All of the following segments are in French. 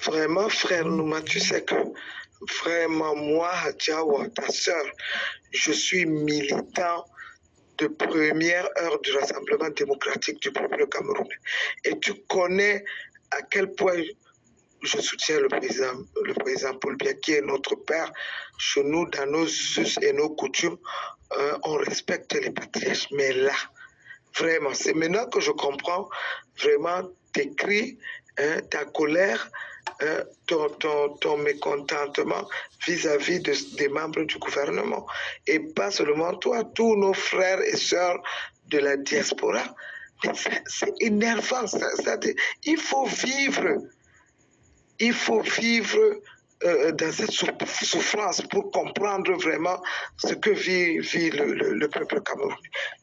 Vraiment, frère Nouma, tu sais que vraiment, moi, Hadjawa, ta sœur, je suis militant de première heure du Rassemblement démocratique du peuple camerounais. Et tu connais à quel point je soutiens le président Paul Biya, qui est notre père. Chez nous, dans nos us et nos coutumes, on respecte les patriarches. Mais là, vraiment, c'est maintenant que je comprends vraiment tes cris, ta colère, ton mécontentement vis-à-vis des membres du gouvernement. Et pas seulement toi, tous nos frères et sœurs de la diaspora. Mais c'est énervant. Il faut vivre. Il faut vivre dans cette souffrance pour comprendre vraiment ce que vit le peuple camerounais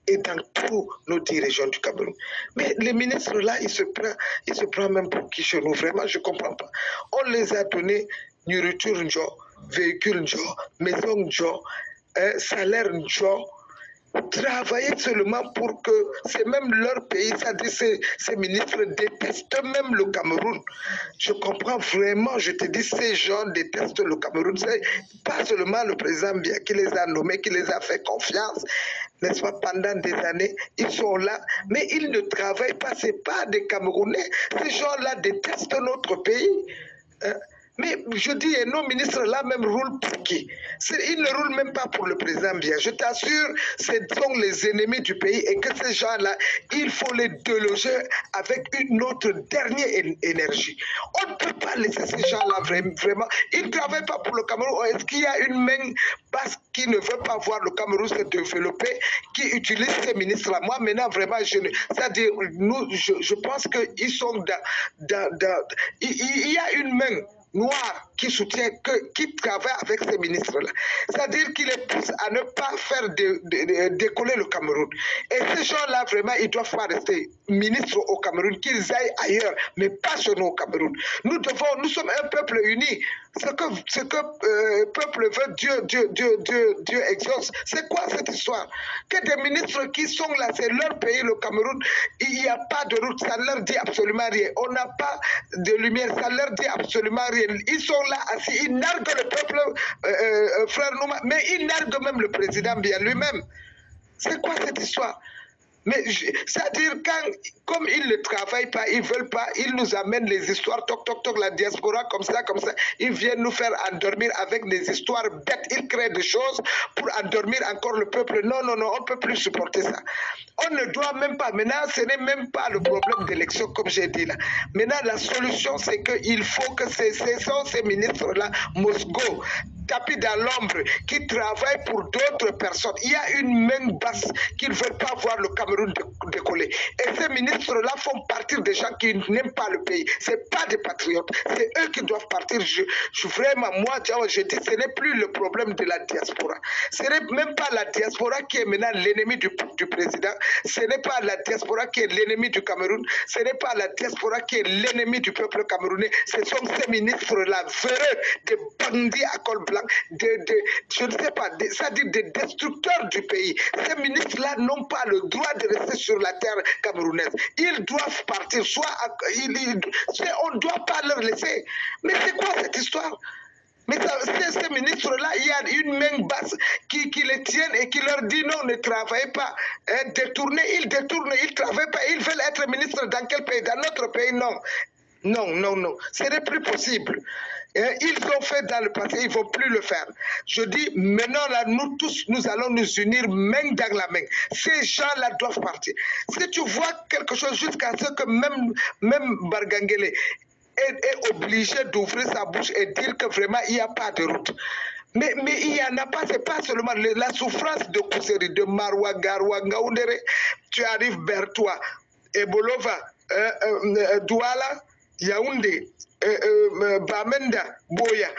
et dans tous nos dirigeants du Cameroun. Mais les ministres là, ils se prennent même pour qui chez nous, vraiment, je ne comprends pas. On les a donné nourriture, véhicule, maison, salaire, travailler seulement pour que c'est même leur pays, c'est-à-dire ces ministres détestent même le Cameroun. Je comprends vraiment, je te dis, ces gens détestent le Cameroun. C'est pas seulement le président Biya qui les a nommés, qui les a fait confiance, n'est-ce pas, pendant des années, ils sont là, mais ils ne travaillent pas, c'est pas des Camerounais. Ces gens-là détestent notre pays. Mais je dis, et nos ministres là même roulent pour qui? Ils ne roulent même pas pour le président Biya. Je t'assure, ce sont les ennemis du pays et que ces gens-là, il faut les déloger avec une autre dernière énergie. On ne peut pas laisser ces gens-là vraiment. Ils ne travaillent pas pour le Cameroun. Est-ce qu'il y a une main basse qui ne veut pas voir le Cameroun se développer, qui utilise ces ministres-là? Moi, maintenant, vraiment, c'est-à-dire, je pense qu'ils sont il y a une main noir qui soutient, qui travaille avec ces ministres-là. C'est-à-dire qu'il les pousse à ne pas faire décoller le Cameroun. Et ces gens-là, vraiment, ils ne doivent pas rester ministres au Cameroun, qu'ils aillent ailleurs, mais pas chez nous au Cameroun. Nous sommes un peuple uni. Ce que peuple veut, Dieu exauce. C'est quoi cette histoire? Que des ministres qui sont là, c'est leur pays, le Cameroun, il n'y a pas de route, ça ne leur dit absolument rien. On n'a pas de lumière, ça ne leur dit absolument rien. Ils sont là assis, ils narguent le peuple, frère Nouma, mais ils narguent même le président Biya lui-même. C'est quoi cette histoire? Mais c'est-à-dire, comme ils ne travaillent pas, ils ne veulent pas, ils nous amènent les histoires, toc, toc, toc, la diaspora, comme ça, ils viennent nous faire endormir avec des histoires bêtes, ils créent des choses pour endormir encore le peuple. Non, non, non, on ne peut plus supporter ça. On ne doit même pas, maintenant, ce n'est même pas le problème d'élection, comme j'ai dit là. Maintenant, la solution, c'est qu'il faut que ces ministres-là, Moscou, tapis dans l'ombre, qui travaillent pour d'autres personnes. Il y a une main basse qui ne veut pas voir le Cameroun décoller. Et ces ministres-là font partir des gens qui n'aiment pas le pays. Ce n'est pas des patriotes. C'est eux qui doivent partir. Vraiment, moi, je dis, ce n'est plus le problème de la diaspora. Ce n'est même pas la diaspora qui est maintenant l'ennemi du président. Ce n'est pas la diaspora qui est l'ennemi du Cameroun. Ce n'est pas la diaspora qui est l'ennemi du peuple camerounais. Ce sont ces ministres-là, véreux, des bandits à col blanc, je ne sais pas, c'est-à-dire des destructeurs du pays. Ces ministres-là n'ont pas le droit de rester sur la terre camerounaise. Ils doivent partir, on ne doit pas leur laisser. Mais c'est quoi cette histoire? Mais ces ministres-là, il y a une main basse qui les tiennent et qui leur dit non, ne travaillez pas. Ils détournent, ils ne travaillent pas. Ils veulent être ministres dans quel pays? Dans notre pays, non. Non, non, non. Ce n'est plus possible. Ils l'ont fait dans le passé, ils ne vont plus le faire. Je dis, maintenant, là, nous tous, nous allons nous unir main dans la main. Ces gens-là doivent partir. Si tu vois quelque chose jusqu'à ce que même Bargangele est obligé d'ouvrir sa bouche et dire que vraiment, il n'y a pas de route. Mais il n'y en a pas, c'est pas seulement la souffrance de Kousseri, de Marwa, Garwa, Ngaoundere. Tu arrives vers toi, Ebolova, Douala, Yaoundé, Bamenda, Boya,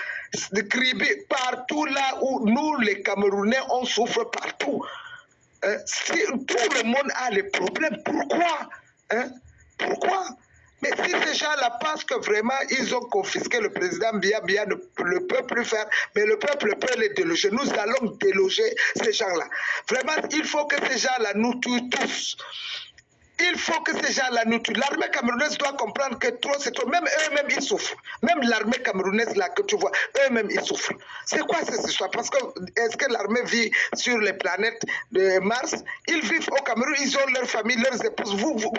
Kribi, partout là où nous les Camerounais on souffre partout. Si tout le monde a les problèmes, pourquoi? Pourquoi? Mais si ces gens-là pensent que vraiment ils ont confisqué le président Biya ne peut plus faire, mais le peuple peut les déloger. Nous allons déloger ces gens-là. Vraiment, il faut que ces gens-là nous tuent tous. Il faut que ces gens-là nous tuent. L'armée camerounaise doit comprendre que trop, c'est trop. Même eux-mêmes, ils souffrent. Même l'armée camerounaise, là, que tu vois, eux-mêmes, ils souffrent. C'est quoi cette histoire? Parce que, est-ce que l'armée vit sur les planètes de Mars? Ils vivent au Cameroun, ils ont leur famille, leurs épouses.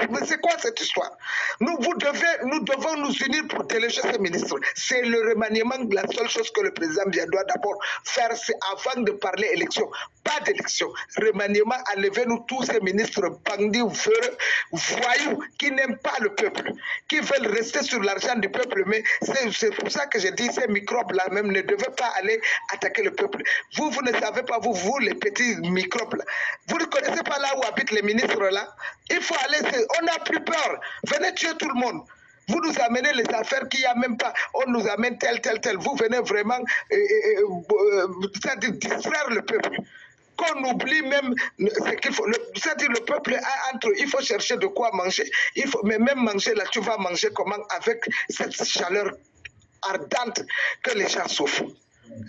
Mais c'est quoi cette histoire? Nous devons nous unir pour déloger ces ministres. C'est le remaniement, la seule chose que le président bien doit d'abord faire, c'est avant de parler élection. Pas d'élection. Remaniement, enlevez-nous tous ces ministres bandits, voyous, qui n'aiment pas le peuple, qui veulent rester sur l'argent du peuple. Mais c'est pour ça que je dis ces microbes-là même ne devaient pas aller attaquer le peuple. Vous ne savez pas, vous les petits microbes-là. Vous ne connaissez pas là où habitent les ministres-là. Il faut aller, on n'a plus peur. Venez tuer tout le monde. Vous nous amenez les affaires qu'il n'y a même pas. On nous amène tel. Vous venez vraiment distraire le peuple. Qu'on oublie même ce qu'il faut. C'est-à-dire le peuple a entre, il faut chercher de quoi manger. Mais même manger là, tu vas manger comment? Avec cette chaleur ardente que les gens souffrent.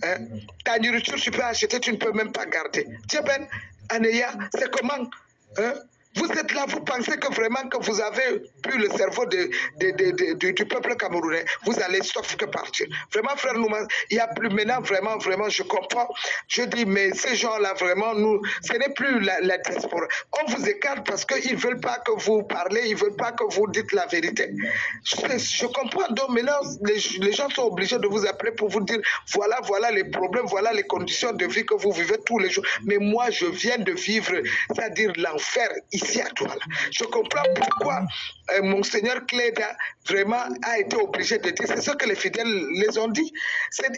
Hein? Ta nourriture, tu peux acheter, tu ne peux même pas garder. Tiens ben, Anéa, c'est comment? Hein? Vous êtes là, vous pensez que vraiment que vous avez bu le cerveau du peuple camerounais. Vous allez sauf que partir. Vraiment, frère Nouma, il n'y a plus maintenant, vraiment, je comprends. Je dis, mais ces gens-là, vraiment, ce n'est plus la diaspora. On vous écarte parce qu'ils ne veulent pas que vous parlez, ils ne veulent pas que vous dites la vérité. Je comprends. Donc maintenant, les gens sont obligés de vous appeler pour vous dire, voilà les problèmes, voilà les conditions de vie que vous vivez tous les jours. Mais moi, je viens de vivre, c'est-à-dire l'enfer ici à Douala. Je comprends pourquoi Monseigneur Cléda vraiment a été obligé de dire, c'est ce que les fidèles les ont dit.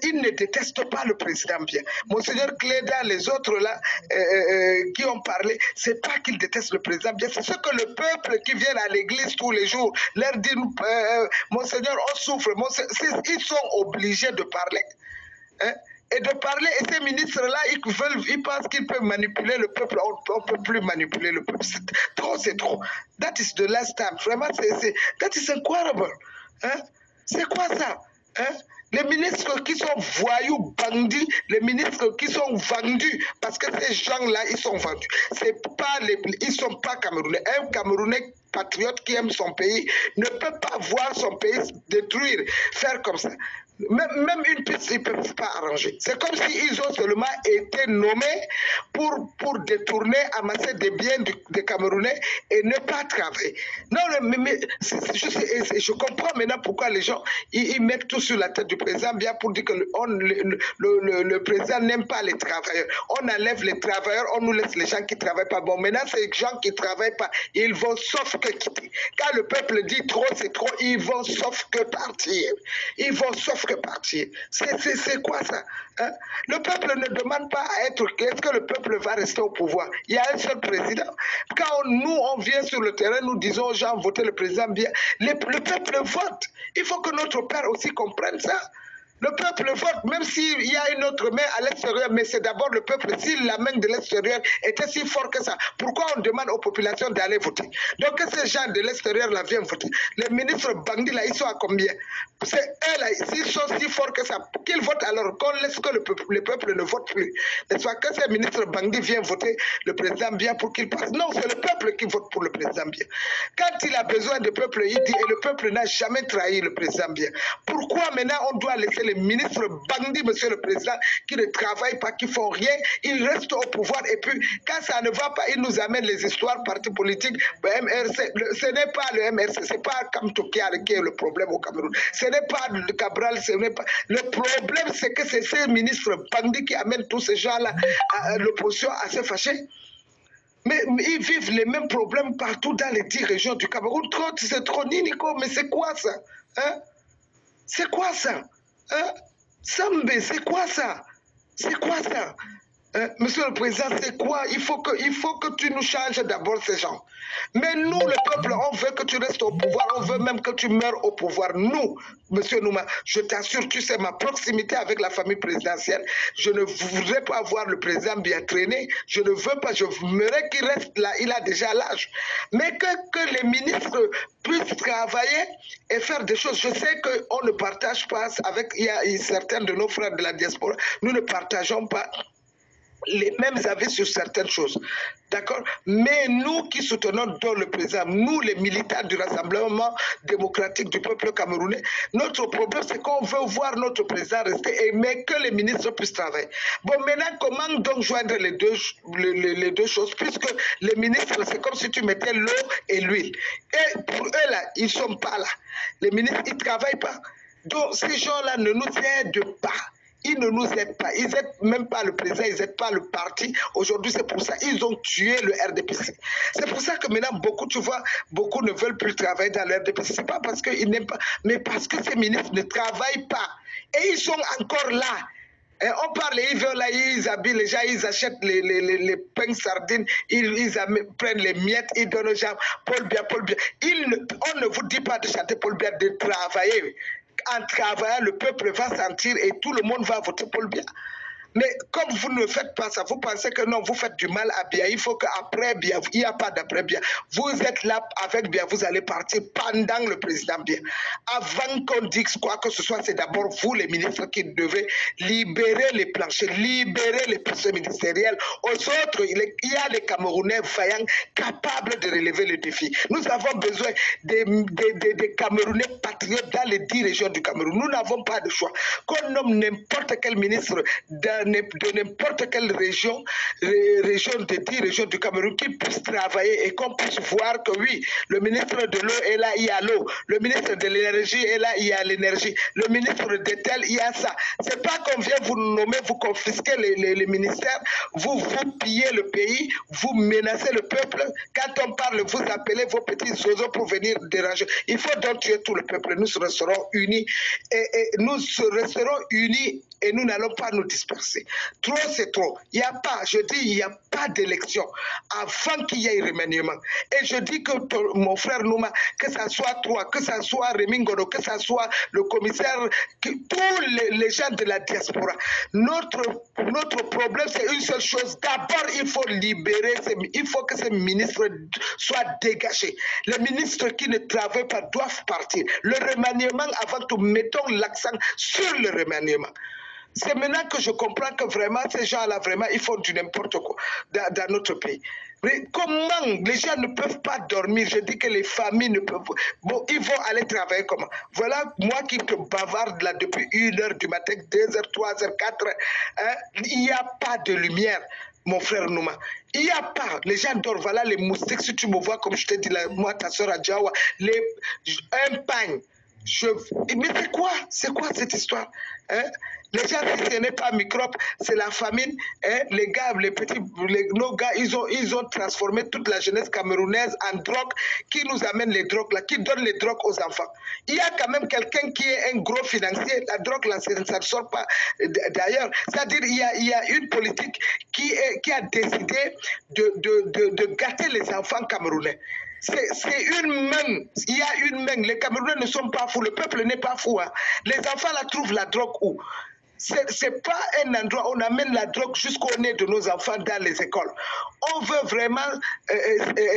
Ils ne détestent pas le président bien. Monseigneur Cléda, les autres là qui ont parlé, c'est pas qu'ils détestent le président bien, c'est ce que le peuple qui vient à l'église tous les jours leur dit, Monseigneur, on souffre. Ils sont obligés de parler. Hein? Et de parler, et ces ministres-là, ils pensent qu'ils peuvent manipuler le peuple. On ne peut plus manipuler le peuple. C'est trop. That is the last time. Vraiment, that is incredible. Hein? C'est quoi ça? Hein? Les ministres qui sont voyous, bandits, les ministres qui sont vendus, parce que ces gens-là, ils sont vendus. Ils ne sont pas Camerounais. Un Camerounais patriote qui aime son pays ne peut pas voir son pays se détruire, faire comme ça. Même une piste, ils ne peuvent pas arranger. C'est comme s'ils ont seulement été nommés pour détourner, amasser des biens des Camerounais et ne pas travailler. Non, mais je comprends maintenant pourquoi les gens ils mettent tout sur la tête du président bien pour dire que le président n'aime pas les travailleurs. On enlève les travailleurs, on nous laisse les gens qui ne travaillent pas. Bon, maintenant, ces gens qui ne travaillent pas, ils vont sauf que quitter. Quand le peuple dit trop, c'est trop, ils vont sauf que partir. Ils vont sauf que partir. C'est quoi ça? Hein? Le peuple ne demande pas à être... Est-ce que le peuple va rester au pouvoir? Il y a un seul président. Quand on vient sur le terrain, nous disons aux gens, votez le président bien. Le peuple vote. Il faut que notre père aussi comprenne ça. Le peuple vote, même s'il y a une autre main à l'extérieur, mais c'est d'abord le peuple. Si la main de l'extérieur était si forte que ça, pourquoi on demande aux populations d'aller voter? Donc que ces gens de l'extérieur là viennent voter. Les ministres bandits là, ils sont à combien? C'est eux là, s'ils sont si forts que ça, qu'ils votent alors, qu'on laisse que le peuple ne vote plus. N'est-ce pas que ces ministres bandits viennent voter le président bien pour qu'il passe? Non, c'est le peuple qui vote pour le président bien. Quand il a besoin de peuple, il dit, et le peuple n'a jamais trahi le président bien. Pourquoi maintenant on doit laisser les ministres bandits, monsieur le président, qui ne travaillent pas, qui font rien, ils restent au pouvoir et puis quand ça ne va pas, ils nous amènent les histoires partis politiques, MRC, ce n'est pas le MRC, c'est pas Kamtokial qui est le problème au Cameroun, ce n'est pas le Cabral, ce n'est pas... Le problème c'est que c'est ces ministres bandits qui amènent tous ces gens-là, l'opposition à se fâcher. Mais ils vivent les mêmes problèmes partout dans les 10 régions du Cameroun. C'est trop Nico, mais c'est quoi ça? Hein? C'est quoi ça? Hein? Sambé, c'est quoi ça? C'est quoi ça? Monsieur le Président, c'est quoi? Il faut que tu nous changes d'abord ces gens. Mais nous, le peuple, on veut que tu restes au pouvoir, on veut même que tu meurs au pouvoir. Nous, Monsieur Nouma, je t'assure, tu sais ma proximité avec la famille présidentielle. Je ne voudrais pas voir le président bien traîné. Je ne veux pas, je voudrais qu'il reste là, il a déjà l'âge. Mais que les ministres puissent travailler et faire des choses. Je sais qu'on ne partage pas avec, il y a certains de nos frères de la diaspora, nous ne partageons pas les mêmes avis sur certaines choses. D'accord? Mais nous qui soutenons donc le président, nous les militants du Rassemblement démocratique du peuple camerounais, notre problème c'est qu'on veut voir notre président rester, mais que les ministres puissent travailler. Bon, maintenant, comment donc joindre les deux choses, puisque les ministres, c'est comme si tu mettais l'eau et l'huile. Et pour eux, là, ils ne sont pas là. Les ministres, ils ne travaillent pas. Donc, ces gens-là ne nous aident pas. Ils ne nous aident pas. Ils n'aident même pas le président, ils n'aident pas le parti. Aujourd'hui, c'est pour ça qu'ils ont tué le RDPC. C'est pour ça que maintenant, beaucoup, tu vois, beaucoup ne veulent plus travailler dans le RDPC. Ce n'est pas parce qu'ils n'aiment pas, mais parce que ces ministres ne travaillent pas. Et ils sont encore là. Et on parle, ils veulent là, ils habillent les gens, ils achètent les pains sardines, ils prennent les miettes, ils donnent aux gens Paul Biya, Paul Biya. On ne vous dit pas de chanter Paul Biya, de travailler. En travaillant, le peuple va sentir et tout le monde va voter Paul Biya. Mais comme vous ne faites pas ça, vous pensez que non, vous faites du mal à Biya. Il faut qu'après Biya, il n'y a pas d'après Biya. Vous êtes là avec Biya, vous allez partir pendant le président Biya. Avant qu'on dise quoi que ce soit, c'est d'abord vous, les ministres, qui devez libérer les planchers, libérer les postes ministériels. Aux autres, il y a des Camerounais vaillants capables de relever le défi. Nous avons besoin des Camerounais patriotes dans les 10 régions du Cameroun. Nous n'avons pas de choix. Qu'on nomme n'importe quel ministre de n'importe quelle région, des 10 régions du Cameroun, qui puisse travailler et qu'on puisse voir que oui, le ministre de l'eau est là, il y a l'eau. Le ministre de l'énergie est là, il y a l'énergie. Le ministre de tel, il y a ça. C'est pas qu'on vient vous nommer, vous confisquer les ministères, vous pillez le pays, vous menacez le peuple. Quand on parle, vous appelez vos petits oiseaux pour venir déranger. Il faut donc tuer tout le peuple. Nous resterons unis et nous resterons unis et nous n'allons pas nous disperser. Trop, c'est trop. Il n'y a pas, je dis, il n'y a pas d'élection avant qu'il y ait remaniement. Et je dis que mon frère Nouma, que ça soit toi, que ça soit Rémi Ngodo, que ça soit le commissaire, tous les gens de la diaspora, notre problème, c'est une seule chose. D'abord, il faut libérer, il faut que ces ministres soient dégagés. Les ministres qui ne travaillent pas doivent partir. Le remaniement, avant tout, mettons l'accent sur le remaniement. C'est maintenant que je comprends que vraiment, ces gens-là, vraiment, ils font du n'importe quoi dans notre pays. Mais comment les gens ne peuvent pas dormir? Je dis que les familles ne peuvent pas. Bon, ils vont aller travailler comment? Voilà, moi qui te bavarde là depuis 1h du matin, 2h, 3h, 4h, hein, il n'y a pas de lumière. Mon frère Nouma, il n'y a pas, les gens dorment, voilà les moustiques, si tu me vois, comme je te dis, là, moi, ta soeur Adjawa, un pagne. Mais c'est quoi cette histoire, hein? Les gens, si ce n'est pas microbe, c'est la famine. Hein? Les gars, nos gars, ils ont transformé toute la jeunesse camerounaise en drogue, qui nous amène les drogues là, qui donne les drogues aux enfants. Il y a quand même quelqu'un qui est un gros financier. La drogue là, ça ne sort pas d'ailleurs. C'est-à-dire, il y a une politique qui a décidé de gâter les enfants camerounais. C'est une main, il y a une main. Les Camerounais ne sont pas fous, le peuple n'est pas fou. Hein. Les enfants là trouvent la drogue où? C'est pas un endroit où on amène la drogue jusqu'au nez de nos enfants dans les écoles. On veut vraiment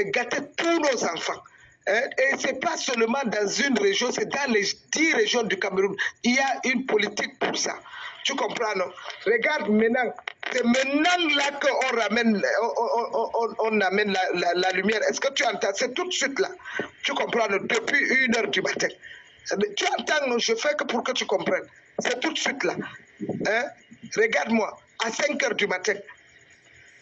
gâter tous nos enfants. Et ce n'est pas seulement dans une région, c'est dans les 10 régions du Cameroun. Il y a une politique pour ça. Tu comprends, non? Regarde maintenant, c'est maintenant là qu'on ramène, on amène la lumière. Est-ce que tu entends? C'est tout de suite là. Tu comprends, non? Depuis 1h du matin. Tu entends, non? Je fais que pour que tu comprennes. C'est tout de suite là. Hein? Regarde-moi, à 5h du matin.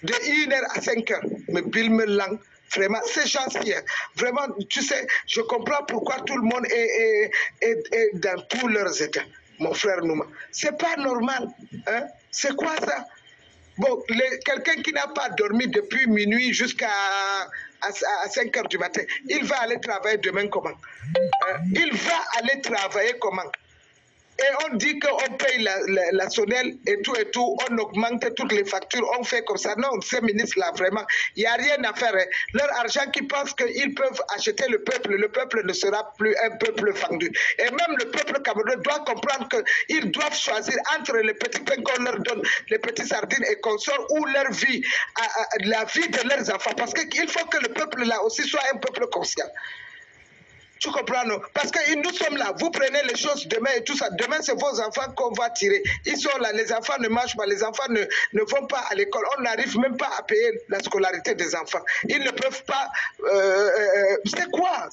De 1h à 5h. Mais Bill me lang. Vraiment, ces gens-ci, vraiment, tu sais, je comprends pourquoi tout le monde est dans tous leurs états, mon frère Nouma. C'est pas normal. Hein? C'est quoi ça? Bon, quelqu'un qui n'a pas dormi depuis minuit jusqu'à 5h du matin, il va aller travailler demain comment? Il va aller travailler comment? Et on dit qu'on paye la sonnelle et tout, on augmente toutes les factures, on fait comme ça. Non, ces ministres-là, vraiment, il n'y a rien à faire. Hein. Leur argent qui pensent qu'ils peuvent acheter le peuple ne sera plus un peuple vendu. Et même le peuple camerounais doit comprendre qu'ils doivent choisir entre les petits pains qu'on leur donne, les petits sardines et consorts, ou leur vie, la vie de leurs enfants. Parce qu'il faut que le peuple là aussi soit un peuple conscient. Tu comprends, non? Parce que nous sommes là, vous prenez les choses demain et tout ça. Demain, c'est vos enfants qu'on va tirer. Ils sont là, les enfants ne mangent pas, les enfants ne vont pas à l'école. On n'arrive même pas à payer la scolarité des enfants. Ils ne peuvent pas... c'est quoi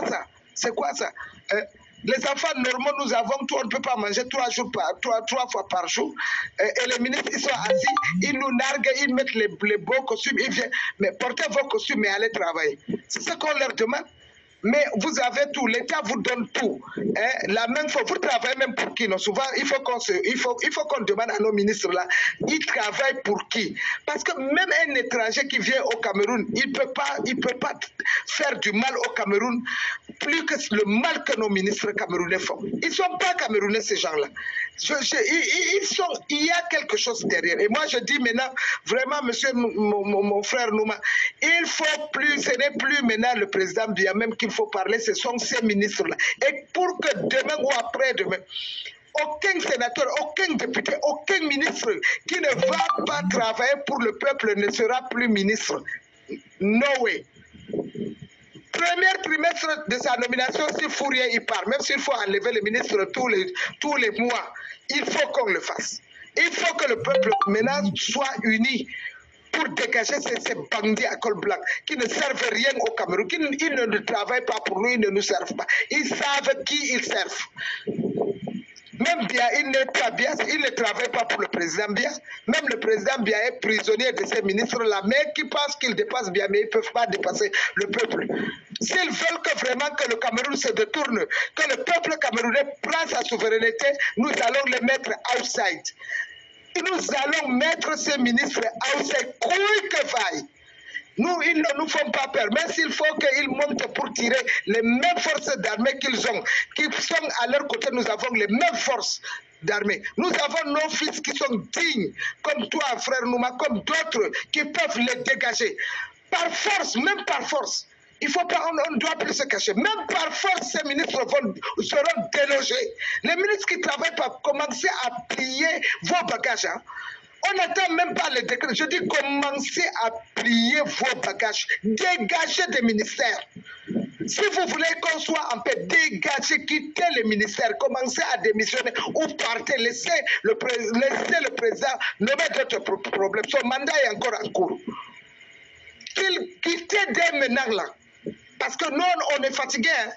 ça? C'est quoi ça? Les enfants normaux, nous avons tout, on ne peut pas manger 3 fois par jour. Et les ministres, ils sont assis, ils nous narguent, ils mettent les beaux costumes, ils viennent. Mais portez vos costumes et allez travailler. C'est ce qu'on leur demande. Mais vous avez tout, l'État vous donne tout. Hein? La même fois, vous travaillez même pour qui? Non? Souvent, il faut qu'on demande à nos ministres là, ils travaillent pour qui? Parce que même un étranger qui vient au Cameroun, il peut pas faire du mal au Cameroun plus que le mal que nos ministres camerounais font. Ils ne sont pas camerounais, ces gens-là. Il y a quelque chose derrière. Et moi, je dis maintenant, vraiment, monsieur, mon frère Nouma, il faut plus, ce n'est plus maintenant le président Biya même qu'il faut parler, ce sont ces ministres-là. Et pour que demain ou après-demain, aucun sénateur, aucun député, aucun ministre qui ne va pas travailler pour le peuple ne sera plus ministre. No way. Premier trimestre de sa nomination, si Fourier y part, même s'il faut enlever les ministres tous les mois, il faut qu'on le fasse. Il faut que le peuple maintenant soit uni pour dégager ces bandits à col blanc qui ne servent rien au Cameroun, ils ne travaillent pas pour nous, ils ne nous servent pas. Ils savent qui ils servent. Même Biya, il n'est pas Biya, il ne travaille pas pour le président Biya. Même le président Biya est prisonnier de ces ministres-là, mais qui pensent qu'ils dépassent Biya, mais ils ne peuvent pas dépasser le peuple. S'ils veulent que vraiment que le Cameroun se détourne, que le peuple camerounais prenne sa souveraineté, nous allons les mettre outside. Et nous allons mettre ces ministres outside, couille que vaille. Nous, ils ne nous font pas peur, mais s'il faut qu'ils montent pour tirer les mêmes forces d'armée qu'ils ont, qui sont à leur côté, nous avons les mêmes forces d'armée. Nous avons nos fils qui sont dignes, comme toi, frère Nouma, comme d'autres, qui peuvent les dégager. Par force, même par force. Il faut pas, on ne doit plus se cacher. Même par force, ces ministres seront délogés. Les ministres qui ne travaillent pas, commencez à plier vos bagages. Hein. On n'attend même pas les décrets. Je dis commencez à plier vos bagages. Dégagez des ministères. Si vous voulez qu'on soit en paix, dégagez, quittez les ministères. Commencez à démissionner ou partez. Laissez le président nommer d'autres problèmes. Son mandat est encore en cours. Quittez dès maintenant là. Parce que nous, on est fatigués. Hein.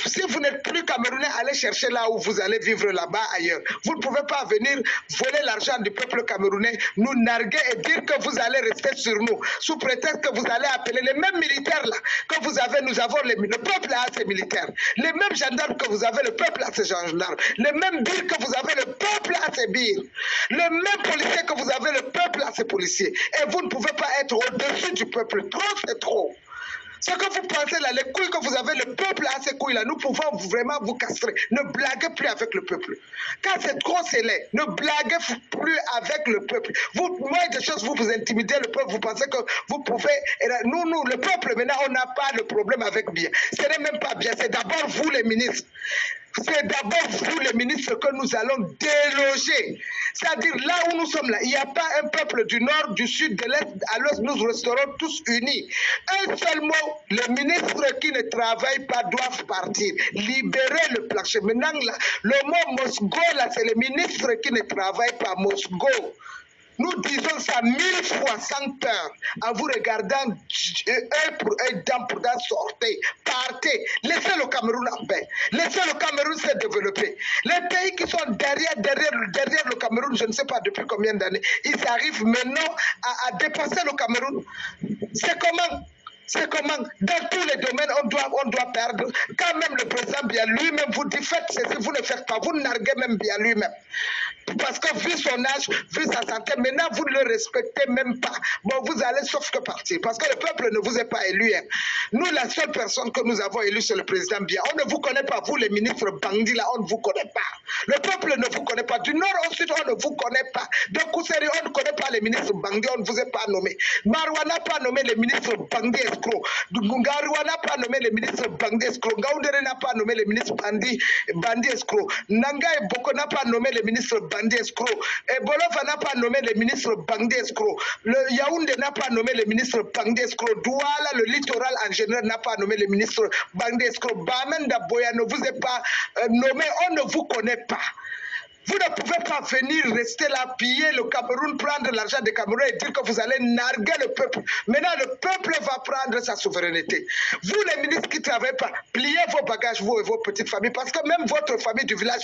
Si vous n'êtes plus Camerounais, allez chercher là où vous allez vivre là-bas ailleurs. Vous ne pouvez pas venir voler l'argent du peuple camerounais, nous narguer et dire que vous allez rester sur nous, sous prétexte que vous allez appeler les mêmes militaires là que vous avez, nous avons le peuple a ses militaires. Les mêmes gendarmes que vous avez, le peuple a ses gendarmes. Les mêmes bires que vous avez, le peuple a ses bires. Les mêmes policiers que vous avez, le peuple a ses policiers. Et vous ne pouvez pas être au-dessus du peuple. Trop, c'est trop. Ce que vous pensez là, les couilles que vous avez, le peuple a ces couilles là, nous pouvons vraiment vous castrer. Ne blaguez plus avec le peuple. Quand c'est trop, c'est laid. Ne blaguez plus avec le peuple. Vous, moi, des choses, vous intimidez le peuple, vous pensez que vous pouvez... Nous, le peuple, maintenant, on n'a pas de problème avec bien. Ce n'est même pas bien, c'est d'abord vous les ministres. C'est d'abord vous les ministres que nous allons déloger. C'est-à-dire là où nous sommes là, il n'y a pas un peuple du nord, du sud, de l'est, à l'ouest, nous resterons tous unis. Un seul mot, les ministres qui ne travaillent pas doivent partir. Libérer le plancher. Maintenant, là, le mot Mosgo, là, c'est les ministres qui ne travaillent pas. Mosgo. Nous disons ça 1000 fois sans peur, en vous regardant œil pour œil, dent pour dent, sortez, partez, laissez le Cameroun en paix, laissez le Cameroun se développer. Les pays qui sont derrière le Cameroun, je ne sais pas depuis combien d'années, ils arrivent maintenant à dépasser le Cameroun. C'est comment? C'est comment dans tous les domaines on doit perdre. Quand même le président Biya lui-même vous dit faites ceci, vous ne faites pas, vous narguez même Biya lui-même. Parce que vu son âge, vu sa santé, maintenant vous ne le respectez même pas. Bon, vous allez sauf que partir. Parce que le peuple ne vous est pas élu. Hein. Nous, la seule personne que nous avons élue, c'est le président Biya. On ne vous connaît pas, vous les ministres bandits là, on ne vous connaît pas. Le peuple ne vous connaît pas. Du nord au sud, on ne vous connaît pas. De Kousseri, on ne connaît pas les ministres Bangui, on ne vous a pas nommé. Marouane n'a pas nommé les ministres Bangui escrocs. Ngarouane n'a pas nommé les ministres Bangui escrocs. Ngaoundéré n'a pas nommé les ministres Bandi escrocs. Nanga et Boko n'a pas nommé les ministres Bandi escrocs. Et Bolova n'a pas nommé les ministres Bangui escrocs. Le Yaoundé n'a pas nommé les ministres Bangui escrocs. Douala, le littoral en général, n'a pas nommé les ministres Bangui escrocs. Bamenda Boya ne vous est pas nommé, on ne vous connaît pas. Vous ne pouvez pas venir rester là, piller le Cameroun, prendre l'argent des Camerounais et dire que vous allez narguer le peuple. Maintenant, le peuple va prendre sa souveraineté. Vous, les ministres qui ne travaillent pas, pliez vos bagages, vous et vos petites familles, parce que même votre famille du village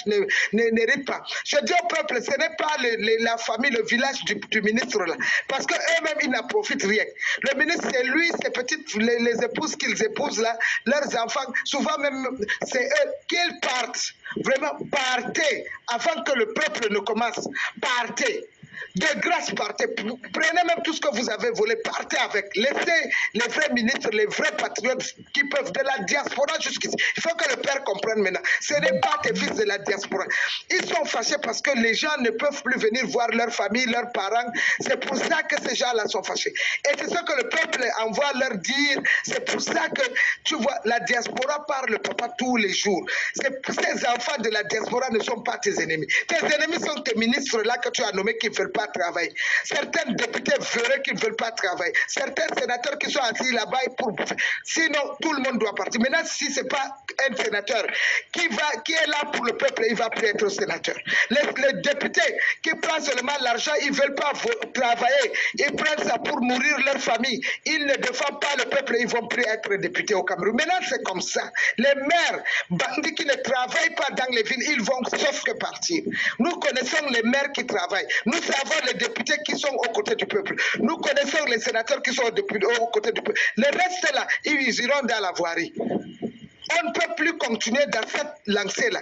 n'hérite pas. Je dis au peuple, ce n'est pas la famille, le village du ministre là, parce qu'eux-mêmes, ils n'en profitent rien. Le ministre, c'est lui, ses petites, les épouses qu'ils épousent là, leurs enfants, souvent même, c'est eux qu'ils partent. Vraiment, partez avant que le peuple ne commence. Partez. De grâce, partez. Prenez même tout ce que vous avez volé. Partez avec. Laissez les vrais ministres, les vrais patriotes qui peuvent de la diaspora jusqu'ici. Il faut que le père comprenne maintenant. Ce n'est pas tes fils de la diaspora. Ils sont fâchés parce que les gens ne peuvent plus venir voir leur famille, leurs parents. C'est pour ça que ces gens-là sont fâchés. Et c'est ce que le peuple envoie leur dire. C'est pour ça que, tu vois, la diaspora parle, papa, tous les jours. Ces enfants de la diaspora ne sont pas tes ennemis. Tes ennemis sont tes ministres-là que tu as nommés qui ne veulent pas travailler. Certains députés verraient qu'ils ne veulent pas travailler. Certains sénateurs qui sont assis là-bas pour bouffer. Sinon, tout le monde doit partir. Maintenant, si ce n'est pas un sénateur qui est là pour le peuple, il ne va plus être sénateur. Les députés qui prennent seulement l'argent, ils ne veulent pas travailler. Ils prennent ça pour nourrir leur famille. Ils ne défendent pas le peuple, ils ne vont plus être députés au Cameroun. Maintenant, c'est comme ça. Les maires, bandits qui ne travaillent pas dans les villes, ils vont sauf que partir. Nous connaissons les maires qui travaillent. Nous savons les députés qui sont aux côtés du peuple. Nous connaissons les sénateurs qui sont aux côtés du peuple. Le reste là, ils iront dans la voirie. On ne peut plus continuer dans cette lancée-là.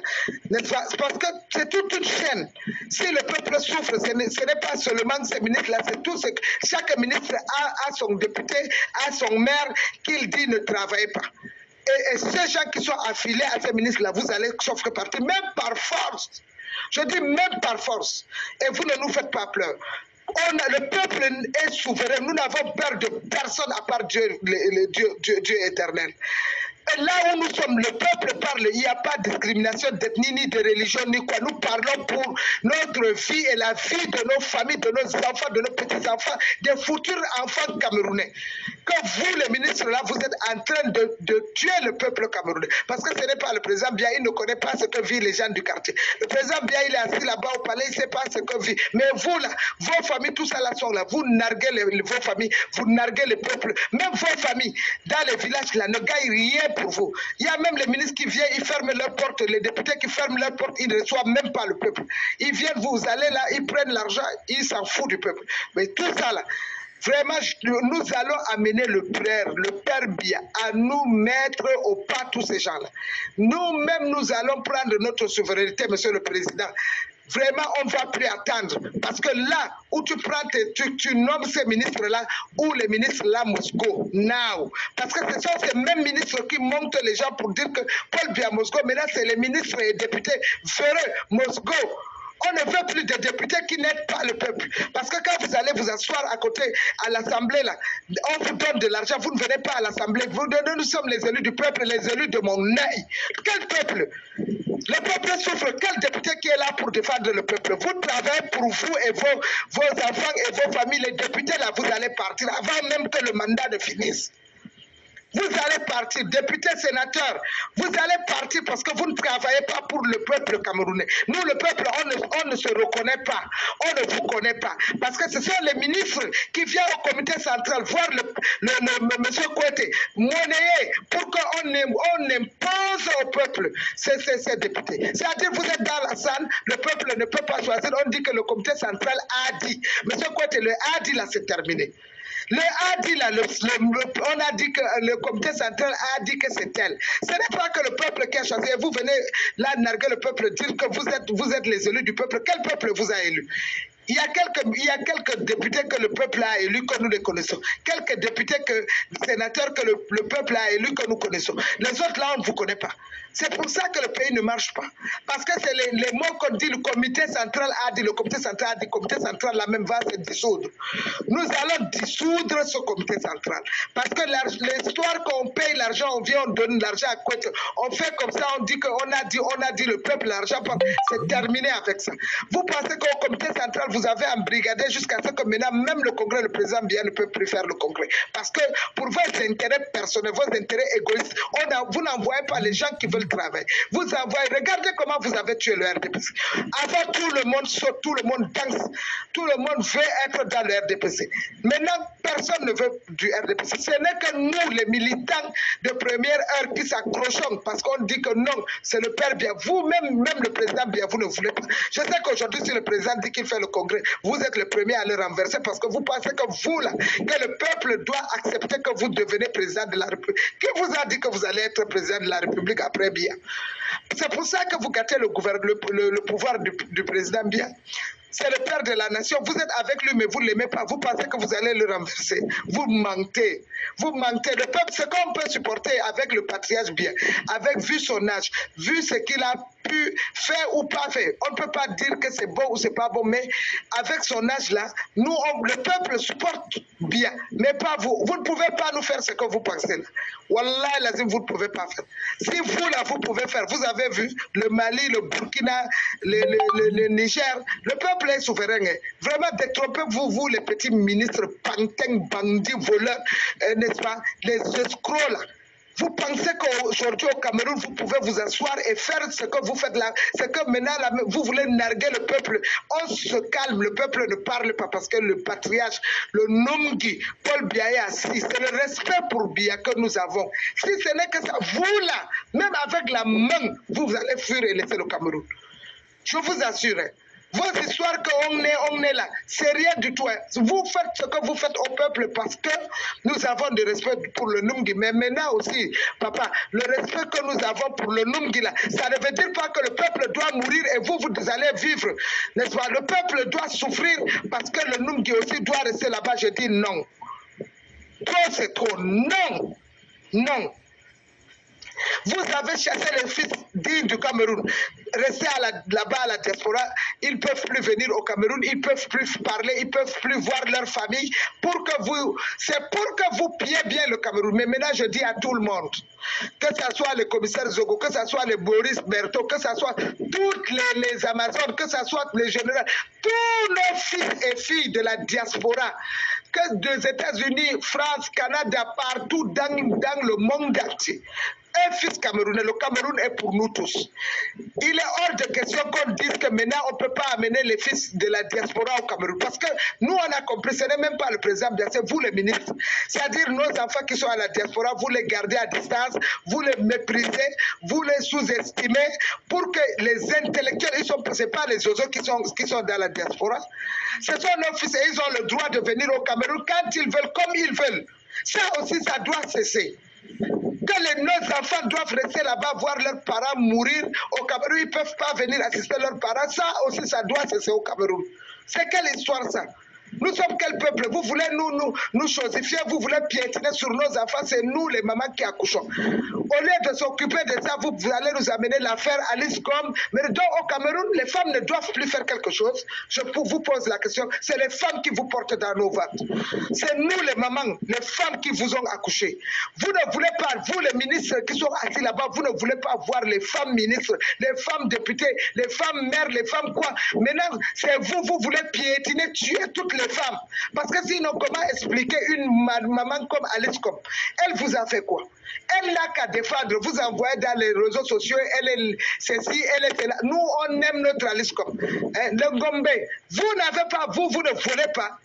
Parce que c'est toute une chaîne. Si le peuple souffre, ce n'est pas seulement ces ministres-là, c'est tout ce que chaque ministre a son député, a son maire, qu'il dit ne travaille pas. Et ces gens qui sont affiliés à ces ministres-là, vous allez sauf que partir, même par force. Je dis même par force. Et vous ne nous faites pas peur. Le peuple est souverain. Nous n'avons peur de personne à part Dieu, Dieu éternel. Et là où nous sommes, le peuple parle, il n'y a pas de discrimination d'ethnie, ni de religion, ni quoi. Nous parlons pour notre vie et la vie de nos familles, de nos enfants, de nos petits-enfants, des futurs enfants camerounais. Que vous, les ministres, là, vous êtes en train de tuer le peuple camerounais. Parce que ce n'est pas le président Biya, il ne connaît pas ce que vivent les gens du quartier. Le président Biya, il est assis là-bas au palais, il ne sait pas ce que vit. Mais vous, là, vos familles, tout ça là sont là. Vous narguez vos familles, vous narguez le peuple. Même vos familles, dans les villages, là, ne gagnent rien pour vous. Il y a même les ministres qui viennent, ils ferment leurs portes, les députés qui ferment leurs portes, ils ne reçoivent même pas le peuple. Ils viennent, vous allez là, ils prennent l'argent, ils s'en foutent du peuple. Mais tout ça là, vraiment, nous allons amener le père Biya, à nous mettre au pas tous ces gens-là. Nous-mêmes, nous allons prendre notre souveraineté, monsieur le président. Vraiment, on ne va plus attendre. Parce que là où tu prends, tu nommes ces ministres-là, ou les ministres-là must go now. Parce que ce sont ces mêmes ministres qui montent les gens pour dire que Paul Biya must go. Maintenant, c'est les ministres et députés véreux must go. On ne veut plus de députés qui n'aident pas le peuple. Parce que quand vous allez vous asseoir à côté, à l'Assemblée, là, on vous donne de l'argent, vous ne venez pas à l'Assemblée. Nous sommes les élus du peuple, les élus de mon œil. Quel peuple? Le peuple souffre. Quel député qui est là pour défendre le peuple? Vous travaillez pour vous et vos enfants et vos familles. Les députés, là, vous allez partir avant même que le mandat ne finisse. Vous allez partir, députés, sénateurs, vous allez partir parce que vous ne travaillez pas pour le peuple camerounais. Nous, le peuple, on ne se reconnaît pas, on ne vous connaît pas. Parce que ce sont les ministres qui viennent au comité central voir monsieur Kouete monnayer pour qu'on impose au peuple ces députés. C'est-à-dire, vous êtes dans la salle, le peuple ne peut pas choisir, on dit que le comité central a dit. Monsieur Kouete, le a dit là, c'est terminé. Le a dit là, on a dit que le comité central a dit que c'est tel. Ce n'est pas que le peuple qui a choisi. Vous venez là narguer le peuple, dire que vous êtes les élus du peuple. Quel peuple vous a élu? Il y a quelques députés que le peuple a élus que nous les connaissons. Quelques députés, sénateurs que le peuple a élus que nous connaissons. Les autres là, on ne vous connaît pas. C'est pour ça que le pays ne marche pas. Parce que c'est les mots qu'on dit, le comité central a dit, le comité central a dit, le comité central là même va se dissoudre. Nous allons dissoudre ce comité central. Parce que l'histoire qu'on paye l'argent, on vient, on donne l'argent à quoi on fait comme ça, on dit qu'on a dit le peuple l'argent, c'est terminé avec ça. Vous pensez qu'au comité central, vous avez embrigadé jusqu'à ce que maintenant, même le Congrès, le président Biya ne peut plus faire le Congrès. Parce que pour vos intérêts personnels, vos intérêts égoïstes, vous n'envoyez pas les gens qui veulent travailler. Vous envoyez, regardez comment vous avez tué le RDPC. Avant, tout le monde saute, tout le monde danse, tout le monde veut être dans le RDPC. Maintenant, personne ne veut du RDPC. Ce n'est que nous, les militants de première heure, qui s'accrochons parce qu'on dit que non, c'est le père Biya. Vous-même, même le président Biya, vous ne voulez pas. Je sais qu'aujourd'hui, si le président dit qu'il fait le congrès, vous êtes le premier à le renverser parce que vous pensez que vous, là, que le peuple doit accepter que vous devenez président de la République. Qui vous a dit que vous allez être président de la République après Biya? C'est pour ça que vous gâtez le pouvoir du président Biya. C'est le père de la nation. Vous êtes avec lui, mais vous ne l'aimez pas. Vous pensez que vous allez le renverser. Vous mentez. Vous mentez. Le peuple, ce qu'on peut supporter avec le patriarche Biya, avec vu son âge, vu ce qu'il a pu faire ou pas faire. On ne peut pas dire que c'est bon ou c'est pas bon, mais avec son âge là, nous, le peuple supporte Biya, mais pas vous. Vous ne pouvez pas nous faire ce que vous pensez là. Wallah, lazim, vous ne pouvez pas faire. Si vous là, vous pouvez faire. Vous avez vu le Mali, le Burkina, le Niger, le peuple est souverain. Vraiment, détrompez-vous, vous, les petits ministres, pantins, bandits, voleurs, n'est-ce pas, les escrocs là. Vous pensez qu'aujourd'hui au Cameroun, vous pouvez vous asseoir et faire ce que vous faites là, ce que maintenant là, vous voulez narguer le peuple. On se calme, le peuple ne parle pas parce que le patriarche, le Nomgi, Paul Biya est assis. C'est le respect pour Biya que nous avons. Si ce n'est que ça, vous là, même avec la main, vous allez fuir et laisser le Cameroun. Je vous assure. Vos histoires qu'on est là, c'est rien du tout. Vous faites ce que vous faites au peuple parce que nous avons du respect pour le Numgi. Mais maintenant aussi, papa, le respect que nous avons pour le Numgi là, ça ne veut dire pas que le peuple doit mourir et vous allez vivre. N'est-ce pas? Le peuple doit souffrir parce que le Numgi aussi doit rester là-bas. Je dis non. Trop, c'est trop. Non. Non. Vous avez chassé les fils dignes du Cameroun. Restez là-bas à la diaspora. Ils ne peuvent plus venir au Cameroun. Ils ne peuvent plus parler. Ils ne peuvent plus voir leur famille. C'est pour que vous pillez bien le Cameroun. Mais maintenant, je dis à tout le monde, que ce soit le commissaire Zogo, que ce soit le Boris Berthaud, que ce soit toutes les Amazones, que ce soit les généraux, tous nos fils et filles de la diaspora, que des États-Unis, France, Canada, partout dans le monde entier. Un fils camerounais, le Cameroun est pour nous tous. Il est hors de question qu'on dise que maintenant on ne peut pas amener les fils de la diaspora au Cameroun. Parce que nous on a compris, ce n'est même pas le président, bien c'est vous les ministres. C'est-à-dire nos enfants qui sont à la diaspora, vous les gardez à distance, vous les méprisez, vous les sous-estimez pour que les intellectuels, ce n'est pas les oiseaux qui sont dans la diaspora. Ce sont nos fils et ils ont le droit de venir au Cameroun quand ils veulent, comme ils veulent. Ça aussi, ça doit cesser. Que nos enfants doivent rester là-bas, voir leurs parents mourir au Cameroun, ils ne peuvent pas venir assister leurs parents. Ça aussi, ça doit cesser au Cameroun. C'est quelle histoire ça? Nous sommes quel peuple? Vous voulez nous chosifier, vous voulez piétiner sur nos enfants, c'est nous les mamans qui accouchons. Au lieu de s'occuper de ça, vous allez nous amener l'affaire Alice Gomme. Mais donc au Cameroun, les femmes ne doivent plus faire quelque chose. Je vous pose la question, c'est les femmes qui vous portent dans nos ventres. C'est nous les mamans, les femmes qui vous ont accouché. Vous ne voulez pas, vous les ministres qui sont assis là-bas, vous ne voulez pas voir les femmes ministres, les femmes députées, les femmes mères, les femmes quoi. Maintenant, c'est vous voulez piétiner, tuer toutes les femmes. Parce que sinon, comment expliquer une maman comme Alice Gomme? Elle vous a fait quoi? Elle n'a qu'à défendre, vous envoyez dans les réseaux sociaux, elle est ceci, elle est là. Nous, on aime notre Alice Gomme. Le Gombe, vous n'avez pas, vous ne voulez pas.